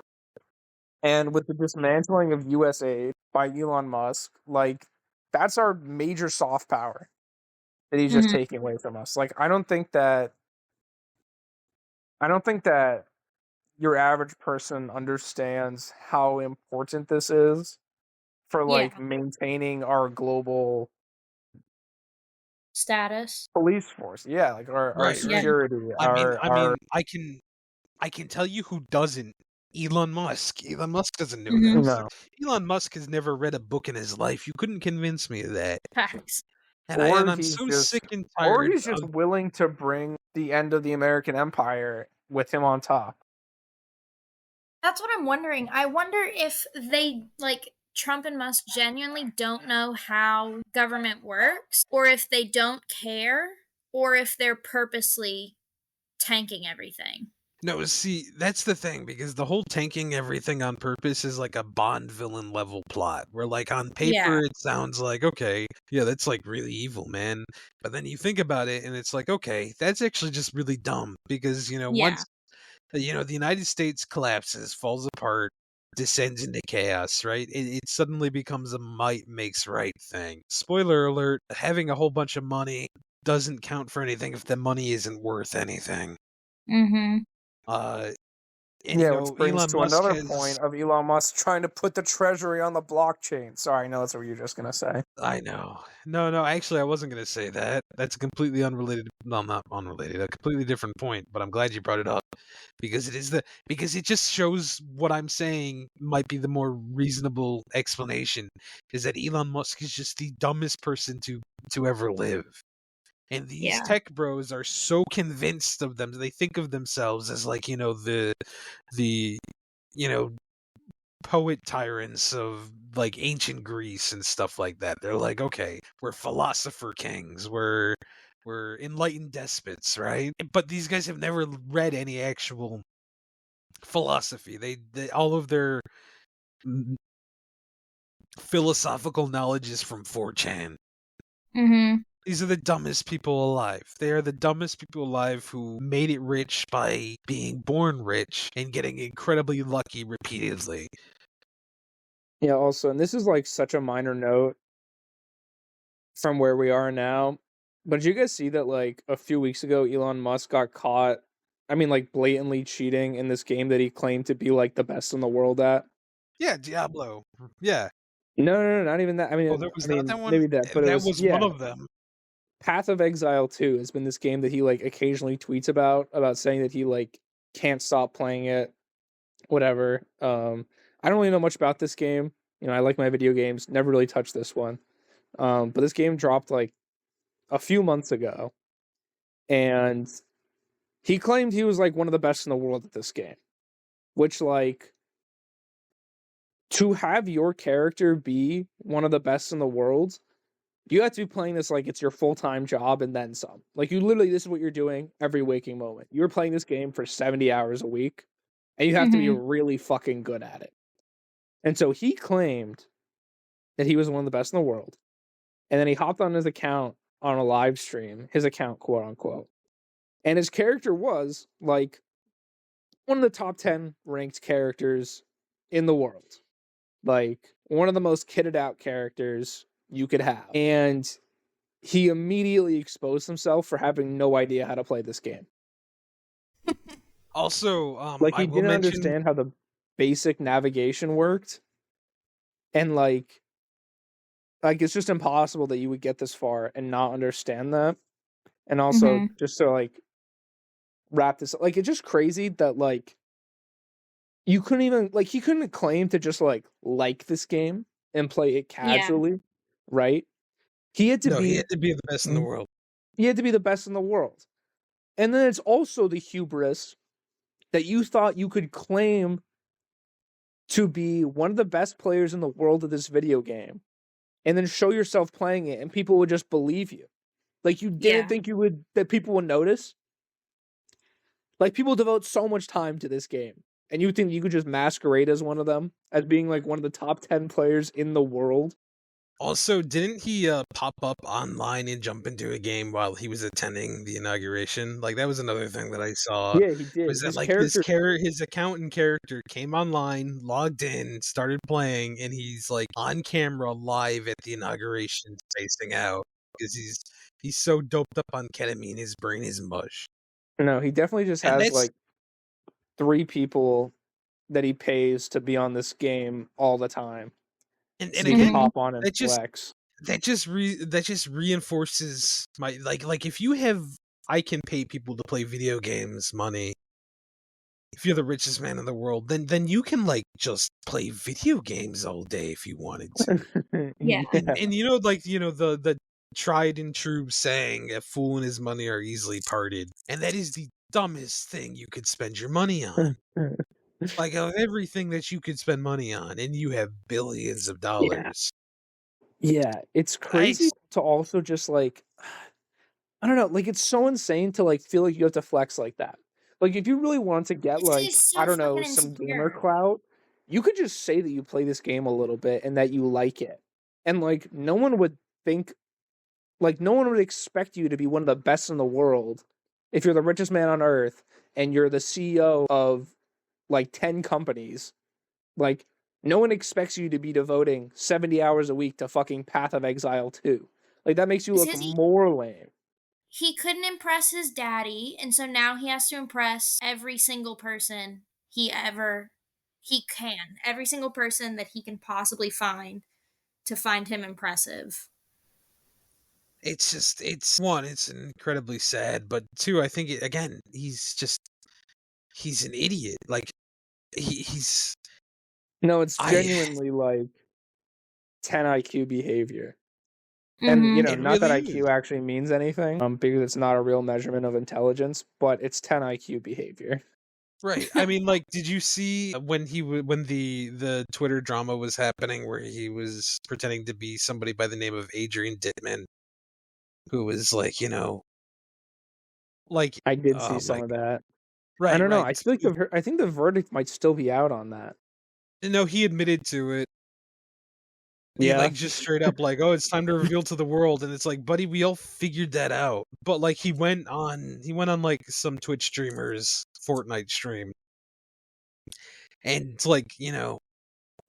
And with the dismantling of US aid by Elon Musk, like, that's our major soft power that he's just taking away from us. Like, I don't think that your average person understands how important this is for, like, maintaining our global Status. police force. Yeah, like our security. I can tell you who doesn't. Elon Musk. Elon Musk doesn't know Mhm. that. No. Elon Musk has never read a book in his life. You couldn't convince me of that. Facts. And I'm so sick and tired. Or he's just willing to bring the end of the American empire with him on top. That's what I'm wondering. I wonder if they, like, Trump and Musk genuinely don't know how government works, or if they don't care, or if they're purposely tanking everything. No, see, that's the thing, because the whole tanking everything on purpose is like a Bond villain level plot, where, like, on paper it sounds like, okay, yeah, that's like really evil, man. But then you think about it and it's like, okay, that's actually just really dumb, because, once, the United States collapses, falls apart, descends into chaos, right? It suddenly becomes a might makes right thing. Spoiler alert, having a whole bunch of money doesn't count for anything if the money isn't worth anything. Mm-hmm. Which brings Elon to Musk another point of Elon Musk trying to put the treasury on the blockchain. Sorry, no, that's what you were just gonna say. I know. No, actually, I wasn't gonna say that. That's completely unrelated. Well, not unrelated. A completely different point. But I'm glad you brought it up because because it just shows what I'm saying might be the more reasonable explanation. Is that Elon Musk is just the dumbest person to ever live. And these tech bros are so convinced of them. They think of themselves as, like, the poet tyrants of, like, ancient Greece and stuff like that. They're like, okay, we're philosopher kings. We're enlightened despots, right? But these guys have never read any actual philosophy. They all of their philosophical knowledge is from 4chan. Mm-hmm. These are the dumbest people alive. They are the dumbest people alive who made it rich by being born rich and getting incredibly lucky repeatedly. Yeah, also, and this is, like, such a minor note from where we are now, but did you guys see that, like, a few weeks ago, Elon Musk got caught, I mean, like, blatantly cheating in this game that he claimed to be, like, the best in the world at? Yeah, Diablo. Yeah. No, not even that. I mean, Well, there was not that one. maybe that, but that it was one of them. Path of Exile 2 has been this game that he, like, occasionally tweets about saying that he, like, can't stop playing it. whatever. I don't really know much about this game. You know, I like my video games. Never really touched this one. But this game dropped like a few months ago, and he claimed he was like one of the best in the world at this game. Which, like, to have your character be one of the best in the world, you have to be playing this like it's your full-time job and then some. Like, you literally, this is what you're doing every waking moment. You're playing this game for 70 hours a week, and you have to be really fucking good at it. And so he claimed that he was one of the best in the world. And then he hopped on his account on a live stream, his account, quote unquote. And his character was like one of the top 10 ranked characters in the world. Like one of the most kitted out characters you could have. And he immediately exposed himself for having no idea how to play this game. Also, like he I will didn't mention... understand how the basic navigation worked. And like it's just impossible that you would get this far and not understand that. And also just to like wrap this up, like it's just crazy that like you couldn't even like he couldn't claim to just like this game and play it casually, right? He had to he had to be the best in the world. He had to be the best in the world. And then it's also the hubris that you thought you could claim to be one of the best players in the world of this video game and then show yourself playing it and people would just believe you. Like you didn't think that people would notice. Like people devote so much time to this game and you think you could just masquerade as one of them, as being like one of the top 10 players in the world. Also, didn't he pop up online and jump into a game while he was attending the inauguration? Like that was another thing that I saw. Yeah, he did. Was that his account and character came online, logged in, started playing, and he's like on camera live at the inauguration, spacing out because he's so doped up on ketamine, his brain is mush. No, he definitely just has like 3 people that he pays to be on this game all the time. And so again, hop on and flex. That just reinforces my like if you have I can pay people to play video games money. If you're the richest man in the world, then you can like just play video games all day if you wanted to. Yeah. And you know, like the tried and true saying, "A fool and his money are easily parted," and that is the dumbest thing you could spend your money on. Like of everything that you could spend money on, and you have billions of dollars. Yeah, it's crazy to also just like, I don't know, like it's so insane to like feel like you have to flex like that. Like if you really want to get like, I don't know, some gamer clout, you could just say that you play this game a little bit and that you like it. And like no one would think, like no one would expect you to be one of the best in the world if you're the richest man on earth and you're the CEO of like 10 companies. Like no one expects you to be devoting 70 hours a week to fucking Path of Exile 2. Like that makes you look more lame. He couldn't impress his daddy, and so now he has to impress every single person every single person that he can possibly find to find him impressive. It's one, it's incredibly sad, but two, I think he's an idiot. Like he's no, it's genuinely like 10 IQ behavior. And you know, not that IQ actually means anything, because it's not a real measurement of intelligence, but it's 10 IQ behavior. Right. I mean, like, did you see when the Twitter drama was happening, where he was pretending to be somebody by the name of Adrian Dittman, who was like, like I did see some of that. Right. I don't know. I feel like I think the verdict might still be out on that. No, he admitted to it. Yeah, like just straight up like, oh, it's time to reveal to the world, and it's like, buddy, we all figured that out. But like he went on like some Twitch streamers Fortnite stream, and like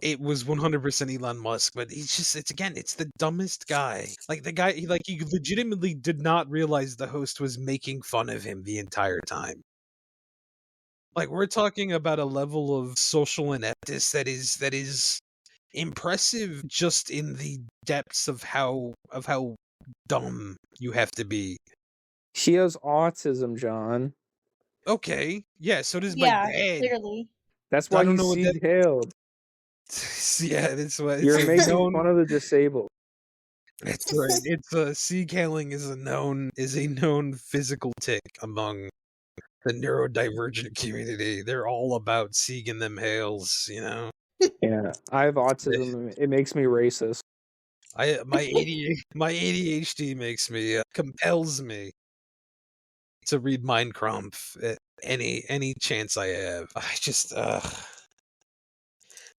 it was 100% Elon Musk, but it's the dumbest guy. Like the guy, he legitimately did not realize the host was making fun of him the entire time. Like we're talking about a level of social ineptness that is impressive just in the depths of how dumb you have to be. He has autism, John. Okay, yeah. So does my dad. Clearly. That's I why don't he's know what that. Sieg Heiled. Yeah, that's what it's You're a making known. fun of the disabled. That's right. It's a Sieg hailing is a known physical tick among the neurodivergent community. They're all about Sieging them hails, you know. Yeah, I have autism. It makes me racist. My ADHD makes me compels me to read Mein Kampf at any chance I have. I just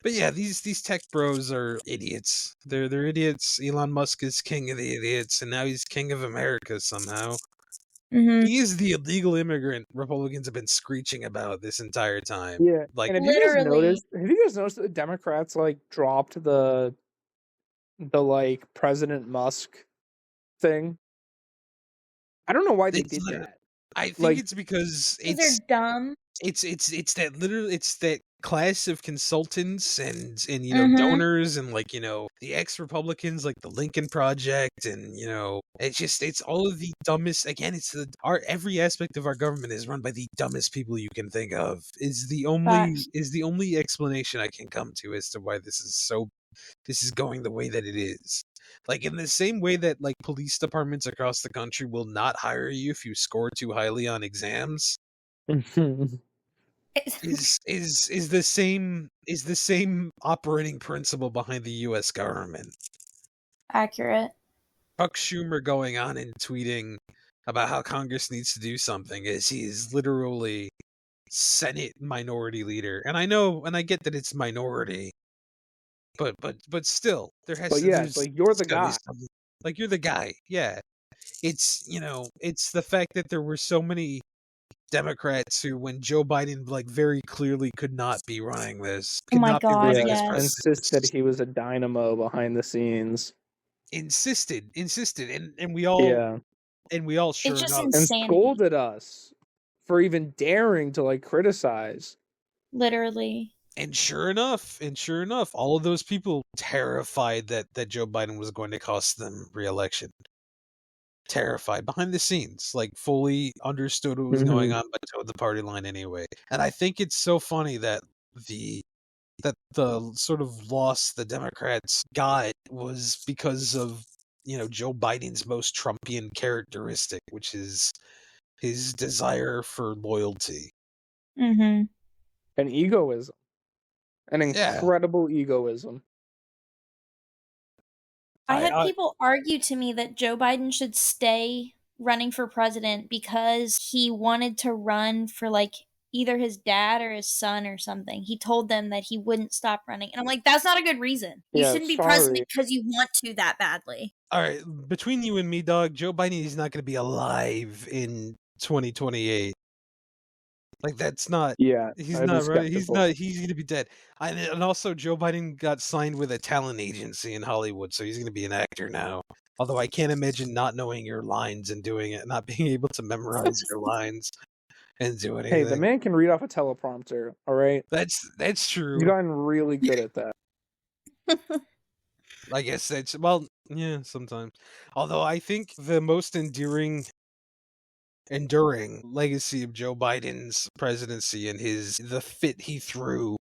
But yeah, these tech bros are idiots. They're idiots. Elon Musk is king of the idiots, and now he's king of America somehow. Mm-hmm. He is the illegal immigrant Republicans have been screeching about this entire time. Yeah, Like, and Literally. have you guys noticed that the Democrats like dropped the like President Musk thing? I don't know why they it's did literally, that. I think Like, it's because Because they're dumb. it's that it's that class of consultants and Mm-hmm. donors and the ex-Republicans like the Lincoln Project and it's all of the dumbest. Again, it's every aspect of our government is run by the dumbest people you can think of Facts. is the only explanation I can come to as to why this is going the way that it is. Like in the same way that like police departments across the country will not hire you if you score too highly on exams is the same operating principle behind the US government. Accurate. Chuck Schumer going on and tweeting about how Congress needs to do something is he is literally Senate minority leader. And I know and I get that it's minority, but still there has but to yeah, it's there's like you're the gotta be guy. something. Like you're the guy. Yeah. It's the fact that there were so many Democrats who, when Joe Biden like very clearly could not be running this, Oh could my not be God, running as yes. Insisted president, he was a dynamo behind the scenes. insisted, and Yeah, we all It's sure just enough, and insanity. scolded us for even daring to like criticize. Literally. and sure enough, all of those people terrified that Joe Biden was going to cost them re-election. Terrified behind the scenes, like fully understood what was going on, but towed the party line anyway. And I think it's so funny that the sort of loss the Democrats got was because of Joe Biden's most Trumpian characteristic, which is his desire for loyalty. Mm-hmm. And egoism, an Yeah, incredible egoism. I had I people argue to me that Joe Biden should stay running for president because he wanted to run for like either his dad or his son or something. He told them that he wouldn't stop running. And I'm like, that's not a good reason. You Yeah, shouldn't be sorry. president because you want to that badly. all right. Between you and me, dog, Joe Biden is not going to be alive in 2028. Like that's not. Yeah, He's I'd be not right. skeptical. He's going to be dead. And also, Joe Biden got signed with a talent agency in Hollywood, so he's going to be an actor now. Although I can't imagine not knowing your lines and doing it, not being able to memorize your lines and do anything. Hey, the man can read off a teleprompter. All right, That's true. he's gotten really good at that. I guess that's yeah, sometimes. Although I think the most enduring legacy of Joe Biden's presidency and the fit he threw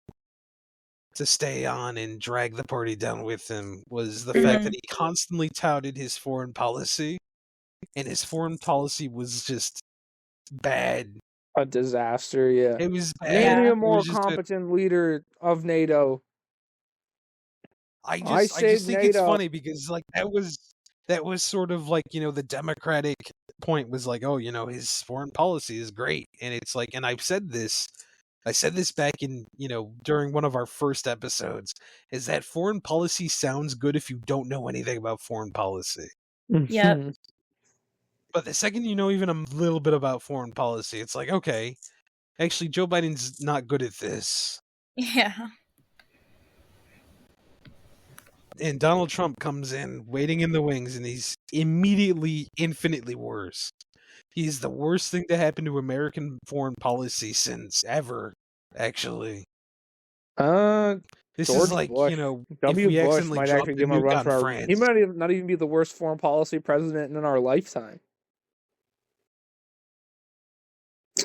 to stay on and drag the party down with him was the fact that he constantly touted his foreign policy, and his foreign policy was just bad. A disaster. Yeah, It was bad. name me a It more was just competent leader of NATO. I saved just think it's NATO. funny because like that was sort of like the Democratic point was like, oh, his foreign policy is great, and it's like, and I said this back in during one of our first episodes, is that foreign policy sounds good if you don't know anything about foreign policy. Yep. But the second you know even a little bit about foreign policy, it's like, okay, actually Joe Biden's not good at this. Yeah. And Donald Trump comes in waiting in the wings, and he's immediately infinitely worse. He's the worst thing to happen to American foreign policy since ever, actually. This George is like, Bush. if we Bush accidentally might dropped actually a give him a nuke run on for France. He might not even be the worst foreign policy president in our lifetime.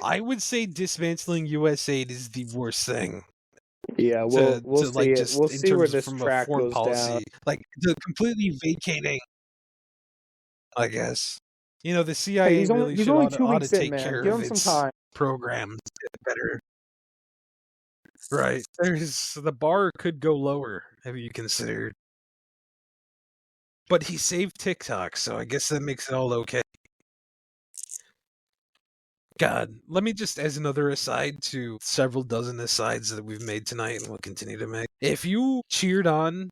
I would say dismantling U.S. aid is the worst thing Yeah, to we'll see like it. just We'll in see where terms of this from a track foreign goes down. policy, like to completely vacating, I guess. The Hey, CIA really he's should only ought, two ought to weeks in, take man. care Give of him some its time. programs better. Right. The bar could go lower, have you considered? But he saved TikTok, so I guess that makes it all okay. God, let me just, as another aside to several dozen asides that we've made tonight and will continue to make. If you cheered on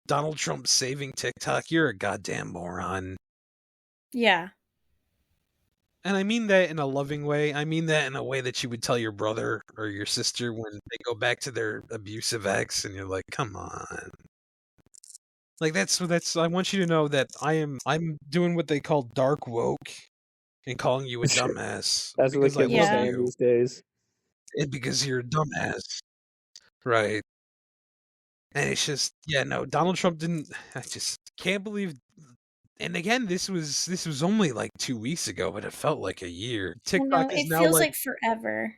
Donald Trump saving TikTok, you're a goddamn moron. Yeah. And I mean that in a loving way. I mean that in a way that you would tell your brother or your sister when they go back to their abusive ex and you're like, come on. Like that's I want you to know that I'm doing what they call dark woke and calling you a dumbass That's what the because I kids are love Yeah. saying you these days. and because you're a dumbass. Right. And it's just no, Donald Trump didn't I just can't believe. And again, this was only like 2 weeks ago, but it felt like a year. Well, TikTok no, is it now feels like like forever.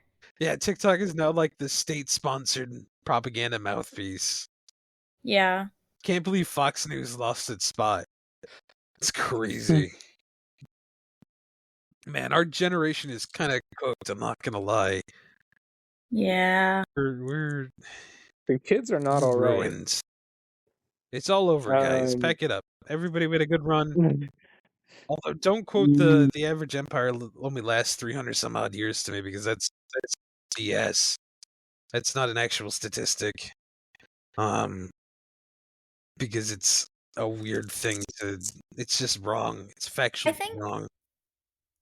TikTok is now like the state-sponsored propaganda mouthpiece. Yeah. Can't believe Fox News lost its spot. It's Hmm. crazy. Man, our generation is kind of cooked, I'm not gonna lie. Yeah. We're The kids are not all right. ruined. It's all over, guys. Um, Pack it up. Everybody, we had a good run. Although, don't quote mm, the average empire only lasts 300 some odd years to me because that's DS. That's not an actual statistic. Because it's a weird thing to. It's just wrong. It's I factually think wrong.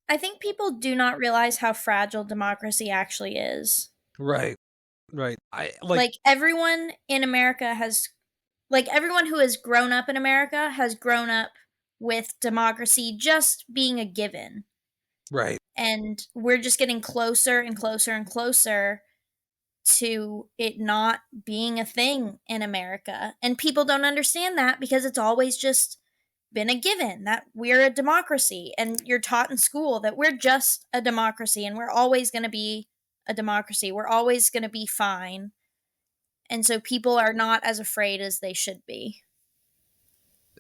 I think people do not realize how fragile democracy actually is. Right. Right. I like. Like everyone in America has everyone who has grown up in America has grown up with democracy just being a given. Right. And we're just getting closer and closer and closer to it not being a thing in America. And people don't understand that because it's always just been a given that we're a democracy. And you're taught in school that we're just a democracy and we're always going to be a democracy. We're always going to be fine. And so people are not as afraid as they should be.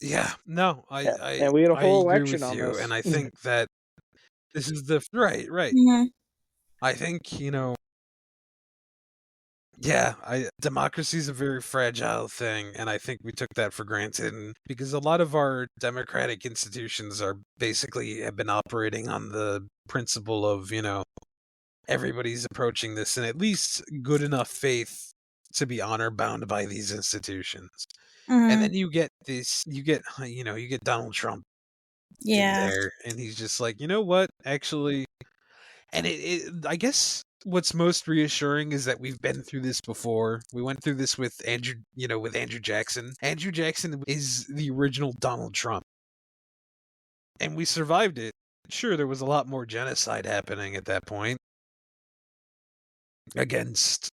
Yeah. No. yeah. And we had a I whole agree election with on you, and this. I think that this is the right. Right. Mm-hmm. I think Yeah, democracy is a very fragile thing, and I think we took that for granted. And because a lot of our democratic institutions are basically have been operating on the principle of everybody's approaching this in at least good enough faith to be honor bound by these institutions. And Mm-hmm. then you get Donald Trump in Yeah. there, and he's just like, you know what, actually. And I guess what's most reassuring is that we've been through this before. We went through this with with Andrew Jackson. Andrew Jackson is the original Donald Trump. And we survived it. Sure, there was a lot more genocide happening at that point. Against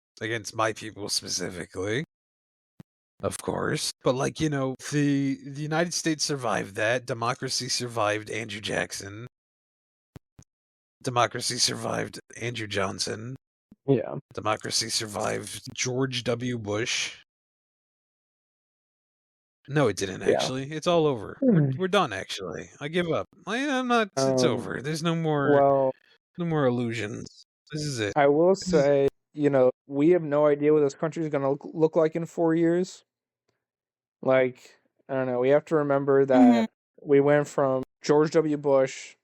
my people specifically. Of course. But the United States survived that. Democracy survived Andrew Jackson. Democracy survived Andrew Johnson. Yeah. Democracy survived George W. Bush. No, it didn't Yeah. actually. It's all over. We're done actually. I give up. I'm not it's over. There's no Well, more illusions. This is it. I will say, we have no idea what this country is going to look like in 4 years. Like, I don't know. We have to remember Mm-hmm. that we went from George W. Bush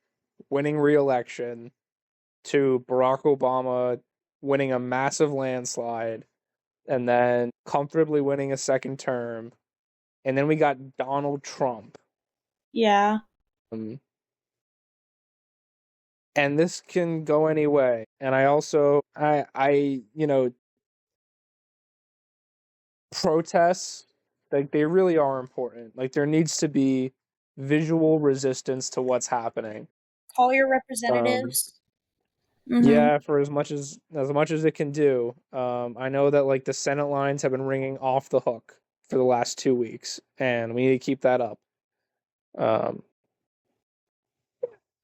winning re-election to Barack Obama winning a massive landslide and then comfortably winning a second term. And then we got Donald Trump. Yeah. And this can go any way. And I also, protests, like, they really are important. Like, there needs to be visual resistance to what's happening. Call your representatives. Mm-hmm. Yeah, for as much as it can do. I know that like the Senate lines have been ringing off the hook for the last 2 weeks, and we need to keep that up. Um,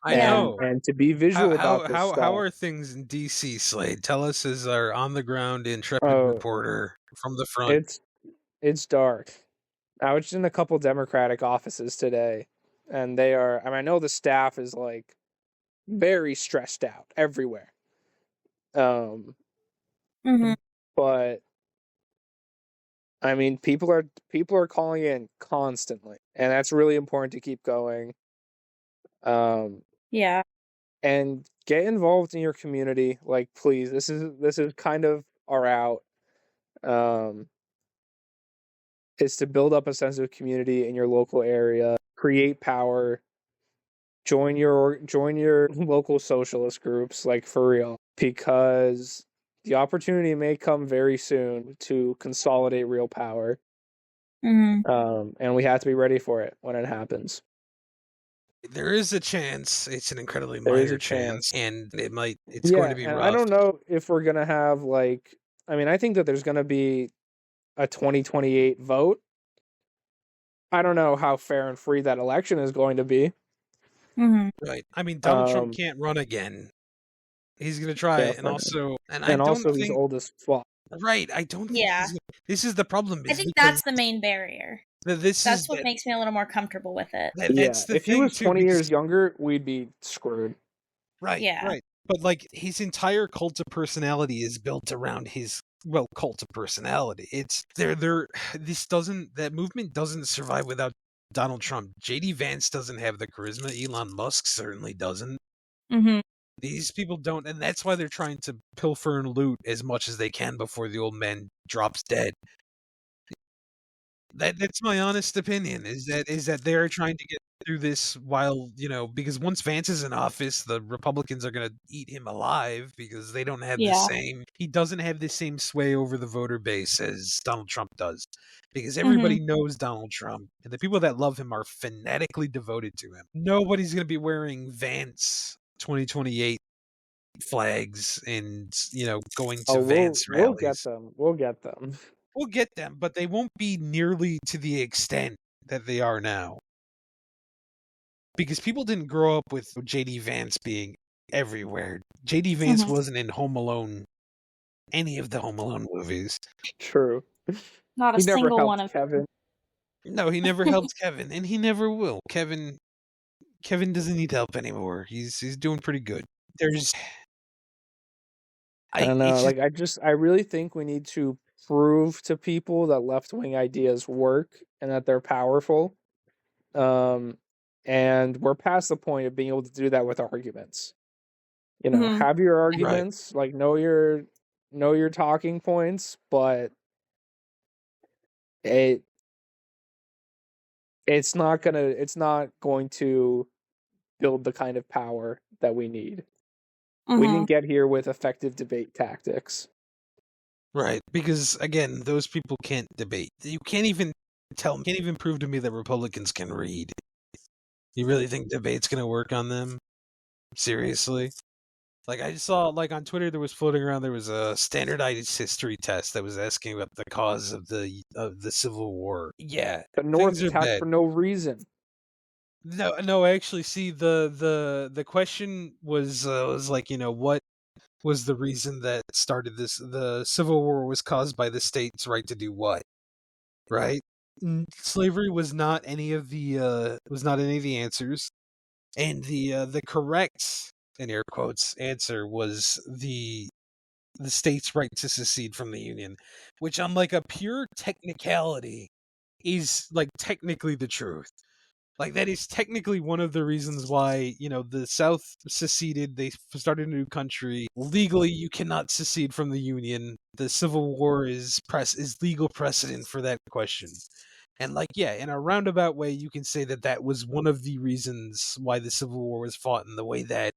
I know. And to be visual about this How stuff. are things in DC, Slade? Tell us as our on the ground intrepid Oh, reporter from the front. it's dark. I was in a couple Democratic offices today, and they are. I mean, I know the staff is like very stressed out everywhere. Mm-hmm. But I mean, people are calling in constantly, and that's really important to keep going. Yeah. And get involved in your community. Like, please, this is kind of our out. Is to build up a sense of community in your local area, create power, join your local socialist groups, like for real, because the opportunity may come very soon to consolidate real power. Mm-hmm. And we have to be ready for it when it happens. There is a chance. It's an incredibly There is minor a chance, and it's going to be and rough. I don't know if we're gonna have like. I mean, I think that there's gonna be a 2028 vote. I don't know how fair and free that election is going to be. Mm-hmm. Right. I mean, Donald Trump can't run again. He's going to try, Yeah, and also, he's old as fuck. Right. I don't think Yeah. this is the problem. I think that's the main barrier. That's what makes me a little more comfortable with it. That's the if thing, he was too, 20 years younger, we'd be screwed. Right. Yeah. Right. But like his entire cult of personality is built around his cult of personality. It's that movement doesn't survive without Donald Trump. JD Vance doesn't have the charisma. Elon Musk certainly doesn't. Mm-hmm. These people don't, and that's why they're trying to pilfer and loot as much as they can before the old man drops dead. That's my honest opinion. Is that they're trying to get through this while because once Vance is in office, the Republicans are going to eat him alive because they don't have the same. He doesn't have the same sway over the voter base as Donald Trump does, because everybody knows Donald Trump, and the people that love him are fanatically devoted to him. Nobody's going to be wearing Vance 2028 flags and going to Vance rallies. We'll get them. We'll get them, but they won't be nearly to the extent that they are now. Because people didn't grow up with JD Vance being everywhere. JD Vance wasn't in Home Alone, any of the Home Alone movies. True. Not a single one of Kevin. No, he never helped Kevin, and he never will. Kevin doesn't need help anymore. He's doing pretty good. I don't know. I really think we need to prove to people that left-wing ideas work and that they're powerful. And we're past the point of being able to do that with arguments. Have your arguments, like know your talking points, but it's not going to build the kind of power that we need. We didn't get here with effective debate tactics. Right, because again, those people can't debate. You can't even prove to me that Republicans can read. You really think debate's going to work on them? Seriously? Like I saw, like on Twitter, there was a standardized history test that was asking about the cause of the Civil War. Yeah, the North attacked for no reason. No, actually, see the question was like, what was the reason that started this? The Civil War was caused by the state's right to do what? Right? Slavery was not any of the answers, and the correct, in air quotes, answer was the state's right to secede from the Union, which on like a pure technicality is like technically the truth. Like that is technically one of the reasons why, the South seceded. They started a new country. Legally, you cannot secede from the Union. The Civil War is legal precedent for that question. And like, yeah, in a roundabout way, you can say that was one of the reasons why the Civil War was fought in the way that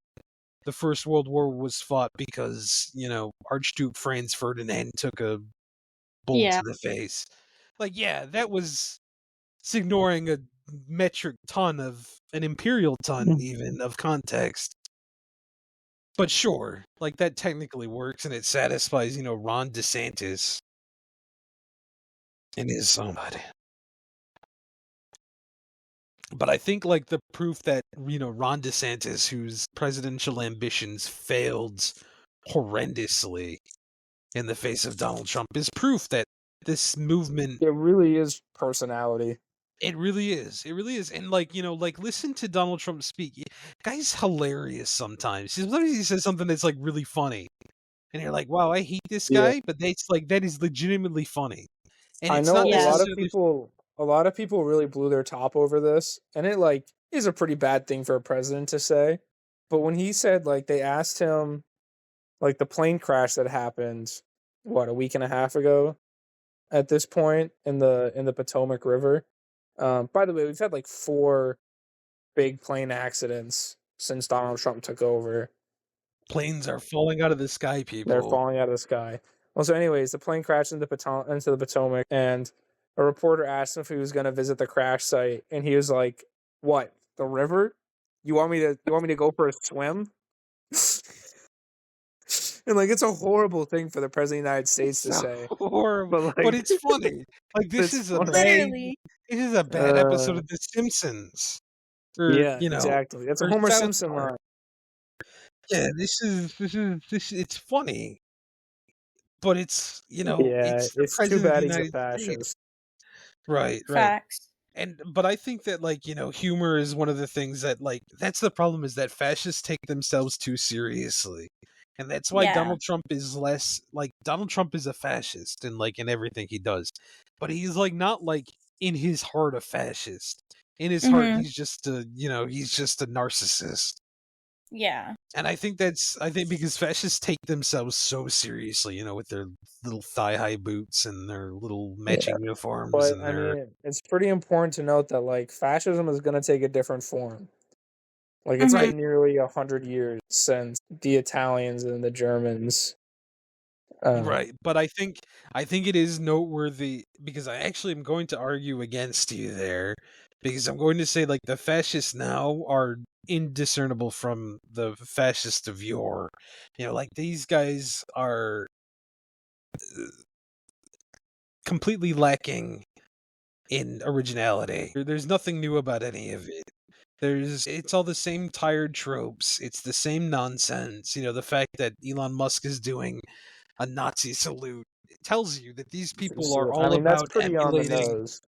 the First World War was fought, because, Archduke Franz Ferdinand took a bullet to the face. Like, yeah, that was ignoring a metric ton an imperial ton even of context. But sure, like that technically works and it satisfies, Ron DeSantis and his somebody. But I think like the proof that Ron DeSantis, whose presidential ambitions failed horrendously in the face of Donald Trump, is proof that this movement, it really is personality. it really is. It really is. And like, listen to Donald Trump speak. Guy's hilarious sometimes. Sometimes he says something that's like really funny. And you're like, wow, I hate this Yeah. guy, but that's like that is legitimately funny. And I it's know not Yeah. a lot of people really blew their top over this, and it like is a pretty bad thing for a president to say. But when he said, like, they asked him, like, the plane crash that happened, what, a week and a half ago at this point in the Potomac River. By the way, we've had like 4 big plane accidents since Donald Trump took over. planes are falling out of the sky, people. They're falling out of the sky. Well, so anyways, the plane crashed into the Potomac, and a reporter asked him if he was going to visit the crash site, and he was like, "What? The river? You want me to go for a swim?" And like, it's a horrible thing for the president of the United States to say. Horrible, But, like, but it's funny. Like this it's is a funny. Literally. this is a bad episode of The Simpsons. Or, Yeah, exactly. It's a or Homer South Simpson Park. line. Yeah, this is it's funny, but it's Yeah, it's the it's too president of bad the he's a United States. fascist. Right. Facts. But I think that like humor is one of the things that like that's the problem, is that fascists take themselves too seriously, and that's why Yeah. Donald Trump is less like Donald Trump is a fascist in everything he does, but he's like not like in his heart a fascist. In his heart, Mhm. he's just a narcissist. Yeah. And I think because fascists take themselves so seriously, with their little thigh-high boots and their little matching uniforms But and I their mean, it's pretty important to note that like fascism is going to take a different form. Like, it's Mhm. been nearly 100 years since the Italians and the Germans. right. But I think it is noteworthy, because I actually am going to argue against you there, because I'm going to say like the fascists now are indiscernible from the fascists of yore. Like these guys are completely lacking in originality. There's nothing new about any of it. It's all the same tired tropes. It's the same nonsense. The fact that Elon Musk is doing a Nazi salute, it tells you that these people are I all mean, that's about pretty on the emulating. nose.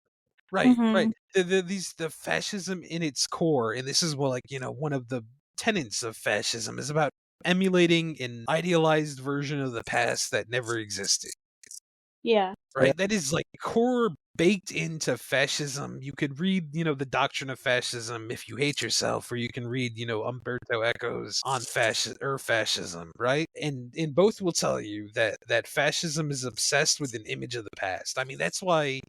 Right. Mhm. The fascism in its core, and this is what one of the tenets of fascism is about emulating an idealized version of the past that never existed. Yeah. Right? Yeah. That is like core baked into fascism. You could read, the Doctrine of Fascism if you hate yourself, or you can read, Umberto Eco's on fascism, right? And both will tell you that fascism is obsessed with an image of the past. I mean, that's why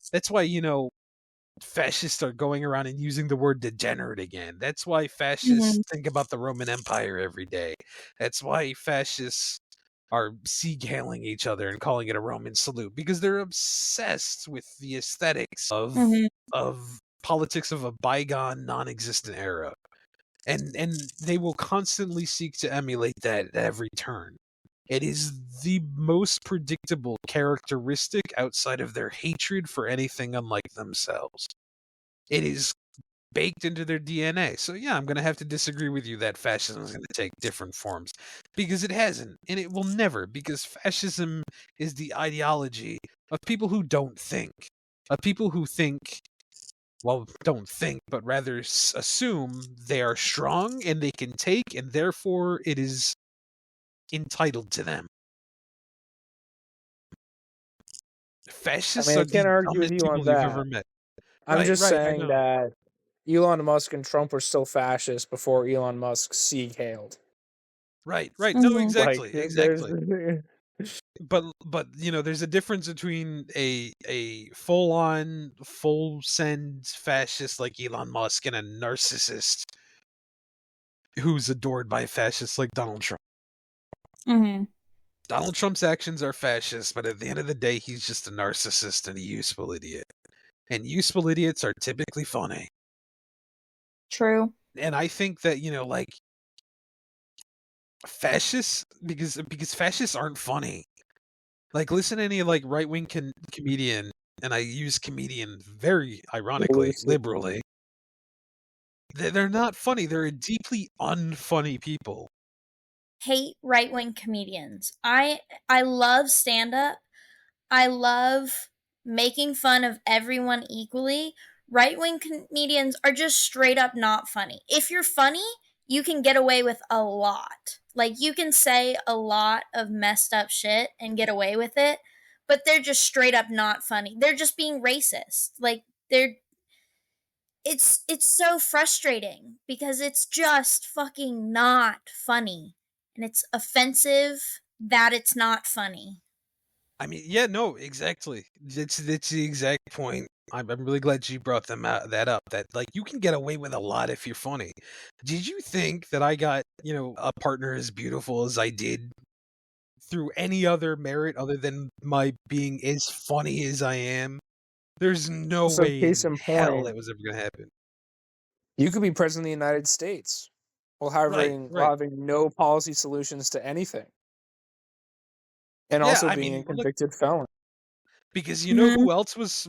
fascists are going around and using the word degenerate again. That's why fascists think about the Roman Empire every day. That's why fascists are sieg hailing each other and calling it a Roman salute, because they're obsessed with the aesthetics of politics of a bygone, non-existent era, and they will constantly seek to emulate that at every turn. It is the most predictable characteristic outside of their hatred for anything unlike themselves. It is baked into their DNA. So yeah, I'm going to have to disagree with you that fascism is going to take different forms, because it hasn't, and it will never, because fascism is the ideology of people who don't think, of people who don't think, but rather assume they are strong and they can take, and therefore it is entitled to them. Fascists I mean, I are the can't argue with dumbest you on people you've ever that. met. I'm Right, just right, I saying know. that Elon Musk and Trump were still fascist before Elon Musk sieg hailed. Right. No, Mhm. exactly. There's But there's a difference between a full send fascist like Elon Musk and a narcissist who's adored by fascists like Donald Trump. Mhm. Donald Trump's actions are fascist, but at the end of the day, he's just a narcissist and a useful idiot. And useful idiots are typically funny. True. And I think that fascists, because fascists aren't funny. Like, listen to any right wing comedian, and I use comedian very ironically, Loosely. liberally. They're not funny. They're deeply unfunny people. Hate right-wing comedians. I love stand-up. I love making fun of everyone equally. Right-wing comedians are just straight up not funny. If you're funny, you can get away with a lot. Like, you can say a lot of messed up shit and get away with it, but they're just straight up not funny. They're just being racist. Like, they're it's so frustrating because it's just fucking not funny. And it's offensive that it's not funny. I mean, yeah, no, exactly. It's the exact point. I'm really glad you brought that up. That like you can get away with a lot if you're funny. Did you think that I got a partner as beautiful as I did through any other merit other than my being as funny as I am? There's no So, way case in in hell point, that was ever gonna happen. you could be president of the United States while Right, having, right. no policy solutions to anything, and Yeah, also I being a mean, look, convicted felon. because you know Mhm. who else was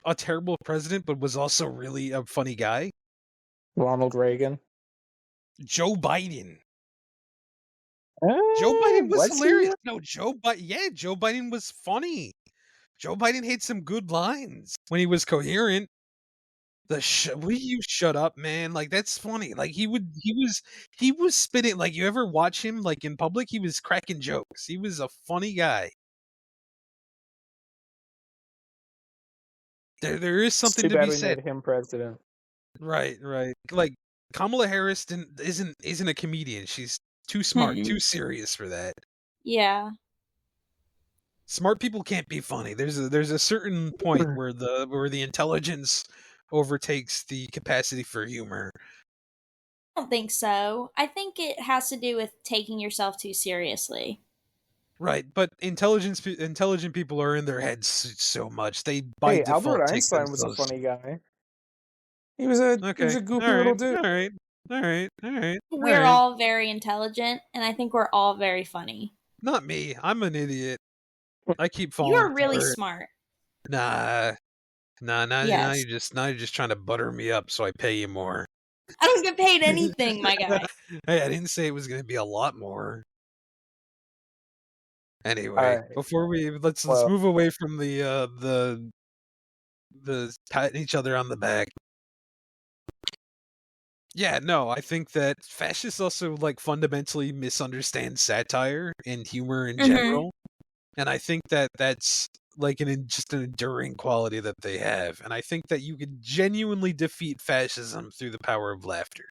a terrible president but was also really a funny guy? Ronald Reagan. Joe Biden. Joe Biden was Was he? hilarious. No, Joe Biden was funny. Joe Biden had some good lines when he was coherent. Will you shut up, man? Like that's funny. Like he was spitting. Like you ever watch him like in public? He was cracking jokes. He was a funny guy. There is It's something too to bad be we said. made him president. Right, right. Like Kamala Harris isn't a comedian. She's too smart, too Mm-mm. serious for that. Yeah. Smart people can't be funny. There's a certain point where the intelligence overtakes the capacity for humor. I don't think so. I think it has to do with taking yourself too seriously. Right, but intelligent people are in their heads so much. They by Hey, Albert default take Einstein was a themselves. funny guy. He was a Okay. goofy All little right. dude. All right. All right. All right. All We're right. all very intelligent, and I think we're all very funny. Not me. I'm an idiot. I keep falling You're really for it. smart. Nah. Nah, Yes. now you're just trying to butter me up so I pay you more. I don't get paid anything, my guy. Hey, I didn't say it was going to be a lot more. All Anyway, right. before let's Well, move away from the patting each other on the back. Yeah, no, I think that fascists also like fundamentally misunderstand satire and humor in Mm-hmm. general, and I think that that's like just an enduring quality that they have, and I think that you could genuinely defeat fascism through the power of laughter.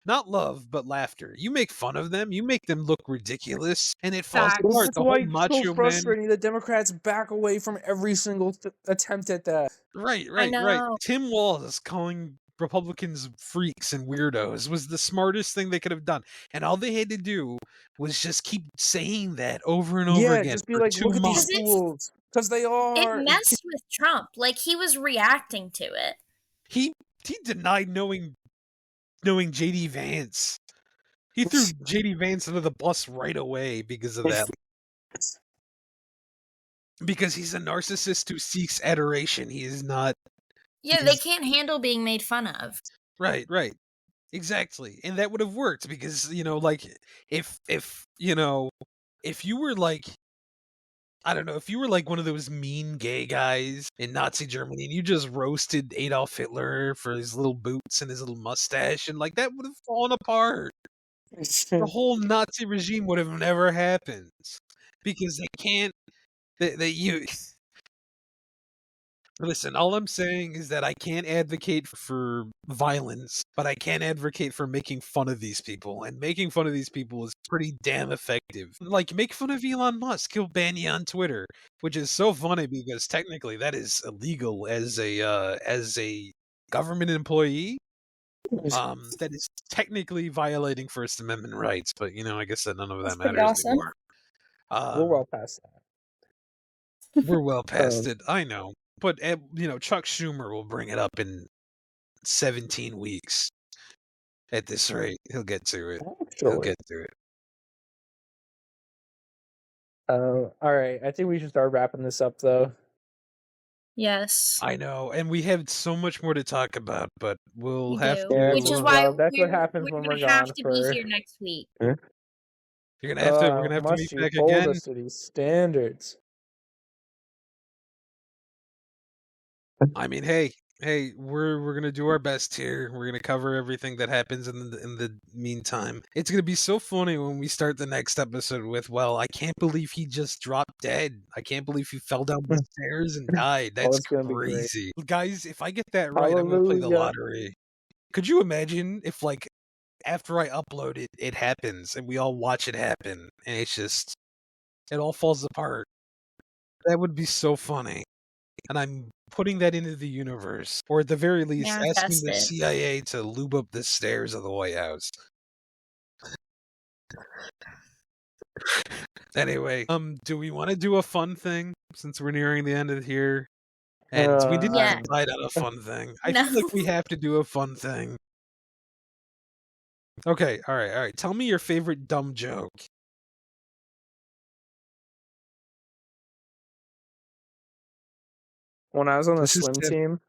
Not love, but laughter. You make fun of them, you make them look ridiculous, and it falls Facts. apart. that's The why whole it's so macho man. frustrating that Democrats back away from every single attempt at that. Right, I right, right. know. Tim Walz calling Republicans freaks and weirdos was the smartest thing they could have done. And all they had to do was just keep saying that over and over Yeah, again just be for like, two look at these Because months. fools, because they it are. messed with Trump. Like, he was reacting to it. He denied knowing JD Vance. He threw JD Vance under the bus right away because of that. Because he's a narcissist who seeks adoration. He is not. Yeah, they can't handle being made fun of. Right, right. Exactly. And that would have worked because, like if you were like I don't know, if you were like one of those mean gay guys in Nazi Germany and you just roasted Adolf Hitler for his little boots and his little mustache and like that would have fallen apart. The whole Nazi regime would have never happened because they can't they you Listen, all I'm saying is that I can't advocate for violence, but I can advocate for making fun of these people, and making fun of these people is pretty damn effective. Like, make fun of Elon Musk, he'll ban you on Twitter, which is so funny because technically that is illegal as a government employee. That is technically violating First Amendment rights, but I guess that none of That's that pretty matters awesome. anymore. We're well past that. We're well past it, I know. But Chuck Schumer will bring it up in 17 weeks. At this rate, he'll get to it. He'll Actually, get to it. all right. I think we should start wrapping this up, though. Yes. I know, and we have so much more to talk about, but we'll We have do. Yeah, Which is to. why that's what happens we're when we're gonna have gone to be for. here next week. We're gonna have to Must meet you back hold again. us to these standards? I mean, hey, we're gonna do our best here. We're gonna cover everything that happens in the meantime. It's gonna be so funny when we start the next episode with, well, I can't believe he just dropped dead. I can't believe he fell down the stairs and died. Oh, That's it's gonna be great. crazy, guys. If I get that right, I'm gonna play the Hallelujah. lottery. Could you imagine if, like, after I upload it, it happens and we all watch it happen, and it's just it all falls apart? That would be so funny. And I'm putting that into the universe, or at the very least, asking Manifest the it. CIA to lube up the stairs of the White House. Anyway, do we want to do a fun thing since we're nearing the end of here? And we didn't Yeah. decide on a fun thing. I No. feel like we have to do a fun thing. Okay, all right. Tell me your favorite dumb joke. When I was on the This is swim Tim. team.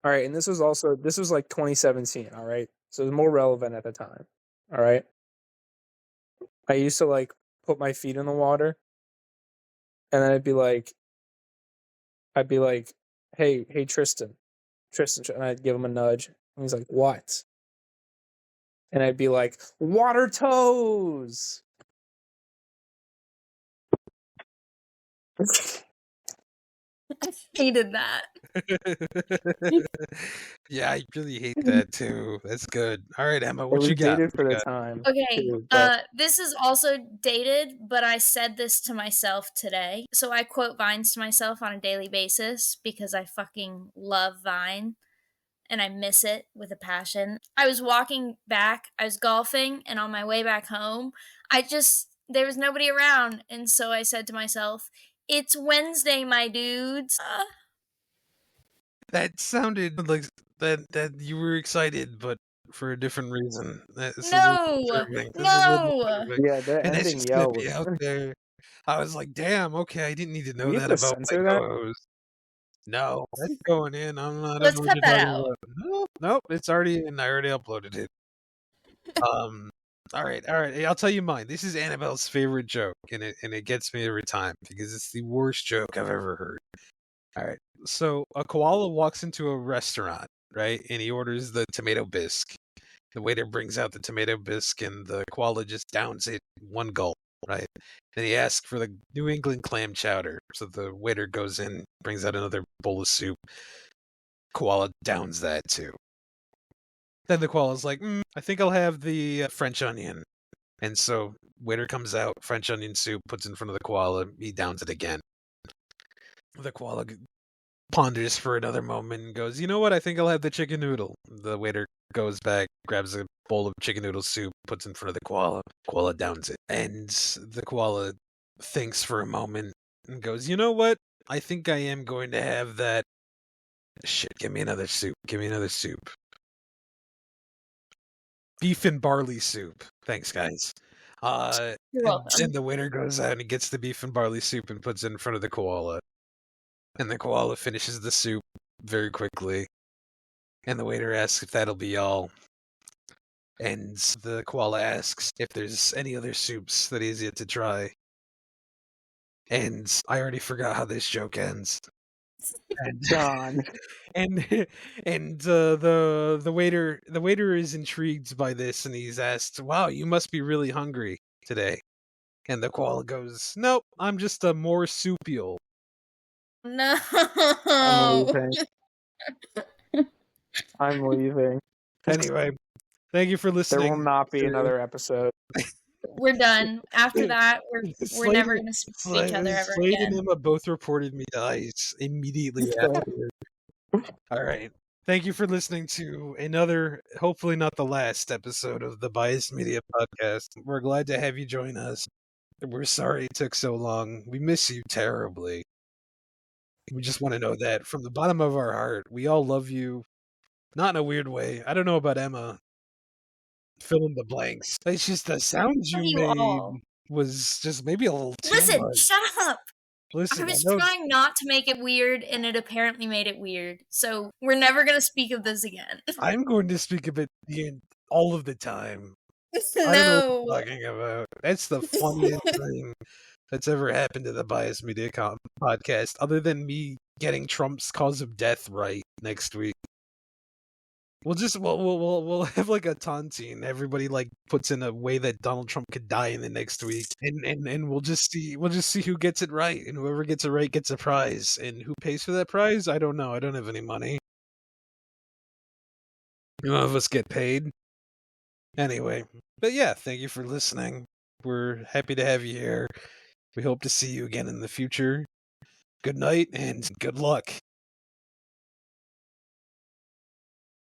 All right, and this was like 2017. All right, so it was more relevant at the time. All right, I used to like put my feet in the water, and then I'd be like, hey Tristan, and I'd give him a nudge, and he's like, what? And I'd be like, water toes. Hated that. Yeah, I really hate that too. That's good. All right, Emma, It what was you got? dated for What you the got? time. Okay, too, but this is also dated, but I said this to myself today. So I quote Vines to myself on a daily basis because I fucking love Vine and I miss it with a passion. I was walking back, I was golfing, and on my way back home, there was nobody around. And so I said to myself, it's Wednesday, my dudes. That sounded like that you were excited, but for a different reason. This is a little No, disturbing. This is a little no. disturbing. yeah, that And that's ending just gonna yell be was. out there. I was like, damn, okay, I didn't need to Do know we have that to about my censor that? co-host. No, that's going in. I don't Let's know what cut you're that talking out. about. No, nope, it's already in. I already uploaded it. All right. I'll tell you mine. This is Annabelle's favorite joke, and it gets me every time because it's the worst joke I've ever heard. All right. So a koala walks into a restaurant, right? And he orders the tomato bisque. The waiter brings out the tomato bisque, and the koala just downs it one gulp, right? Then he asks for the New England clam chowder. So the waiter goes in, brings out another bowl of soup. Koala downs that too. Then the koala's like, I think I'll have the French onion. And so waiter comes out, French onion soup, puts in front of the koala. He downs it again. The koala ponders for another moment and goes, you know what? I think I'll have the chicken noodle. The waiter goes back, grabs a bowl of chicken noodle soup, puts in front of the koala. Koala downs it. And the koala thinks for a moment and goes, you know what? I think I am going to have that. Shit, give me another soup. Give me another soup. Beef and barley soup. Thanks, guys. You're welcome. And the waiter goes out and he gets the beef and barley soup and puts it in front of the koala. And the koala finishes the soup very quickly. And the waiter asks if that'll be all. And the koala asks if there's any other soups that he's yet to try. And I already forgot how this joke ends. And John. and the waiter is intrigued by this, and he's asked, "Wow, you must be really hungry today." And the koala goes, "Nope, I'm just a marsupial." No. I'm leaving. I'm leaving. Anyway, thank you for There listening. will not be another episode. We're done. After that, we're never going to speak to each other ever Slade and again. Emma both reported me to ICE immediately after. All right. Thank you for listening to another, hopefully not the last episode of the Biased Media Podcast. We're glad to have you join us. We're sorry it took so long. We miss you terribly. We just want to know that from the bottom of our heart. We all love you. Not in a weird way. I don't know about Emma. Fill in the blanks. It's just the sounds Love you you made all. was just maybe a little too Listen, much. shut up. Listen, I I was know trying not to make it weird, and it apparently made it weird. So we're never going to speak of this again. I'm going to speak of it all of the time. I don't know what No. you're talking about. That's the funniest thing that's ever happened to the Bias Media podcast, other than me getting Trump's cause of death right next week. We'll have like a tontine. Everybody like puts in a way that Donald Trump could die in the next week, and we'll just see who gets it right, and whoever gets it right gets a prize. And who pays for that prize? I don't know. I don't have any money. None of us get paid. Anyway, but yeah, thank you for listening. We're happy to have you here. We hope to see you again in the future. Good night and good luck.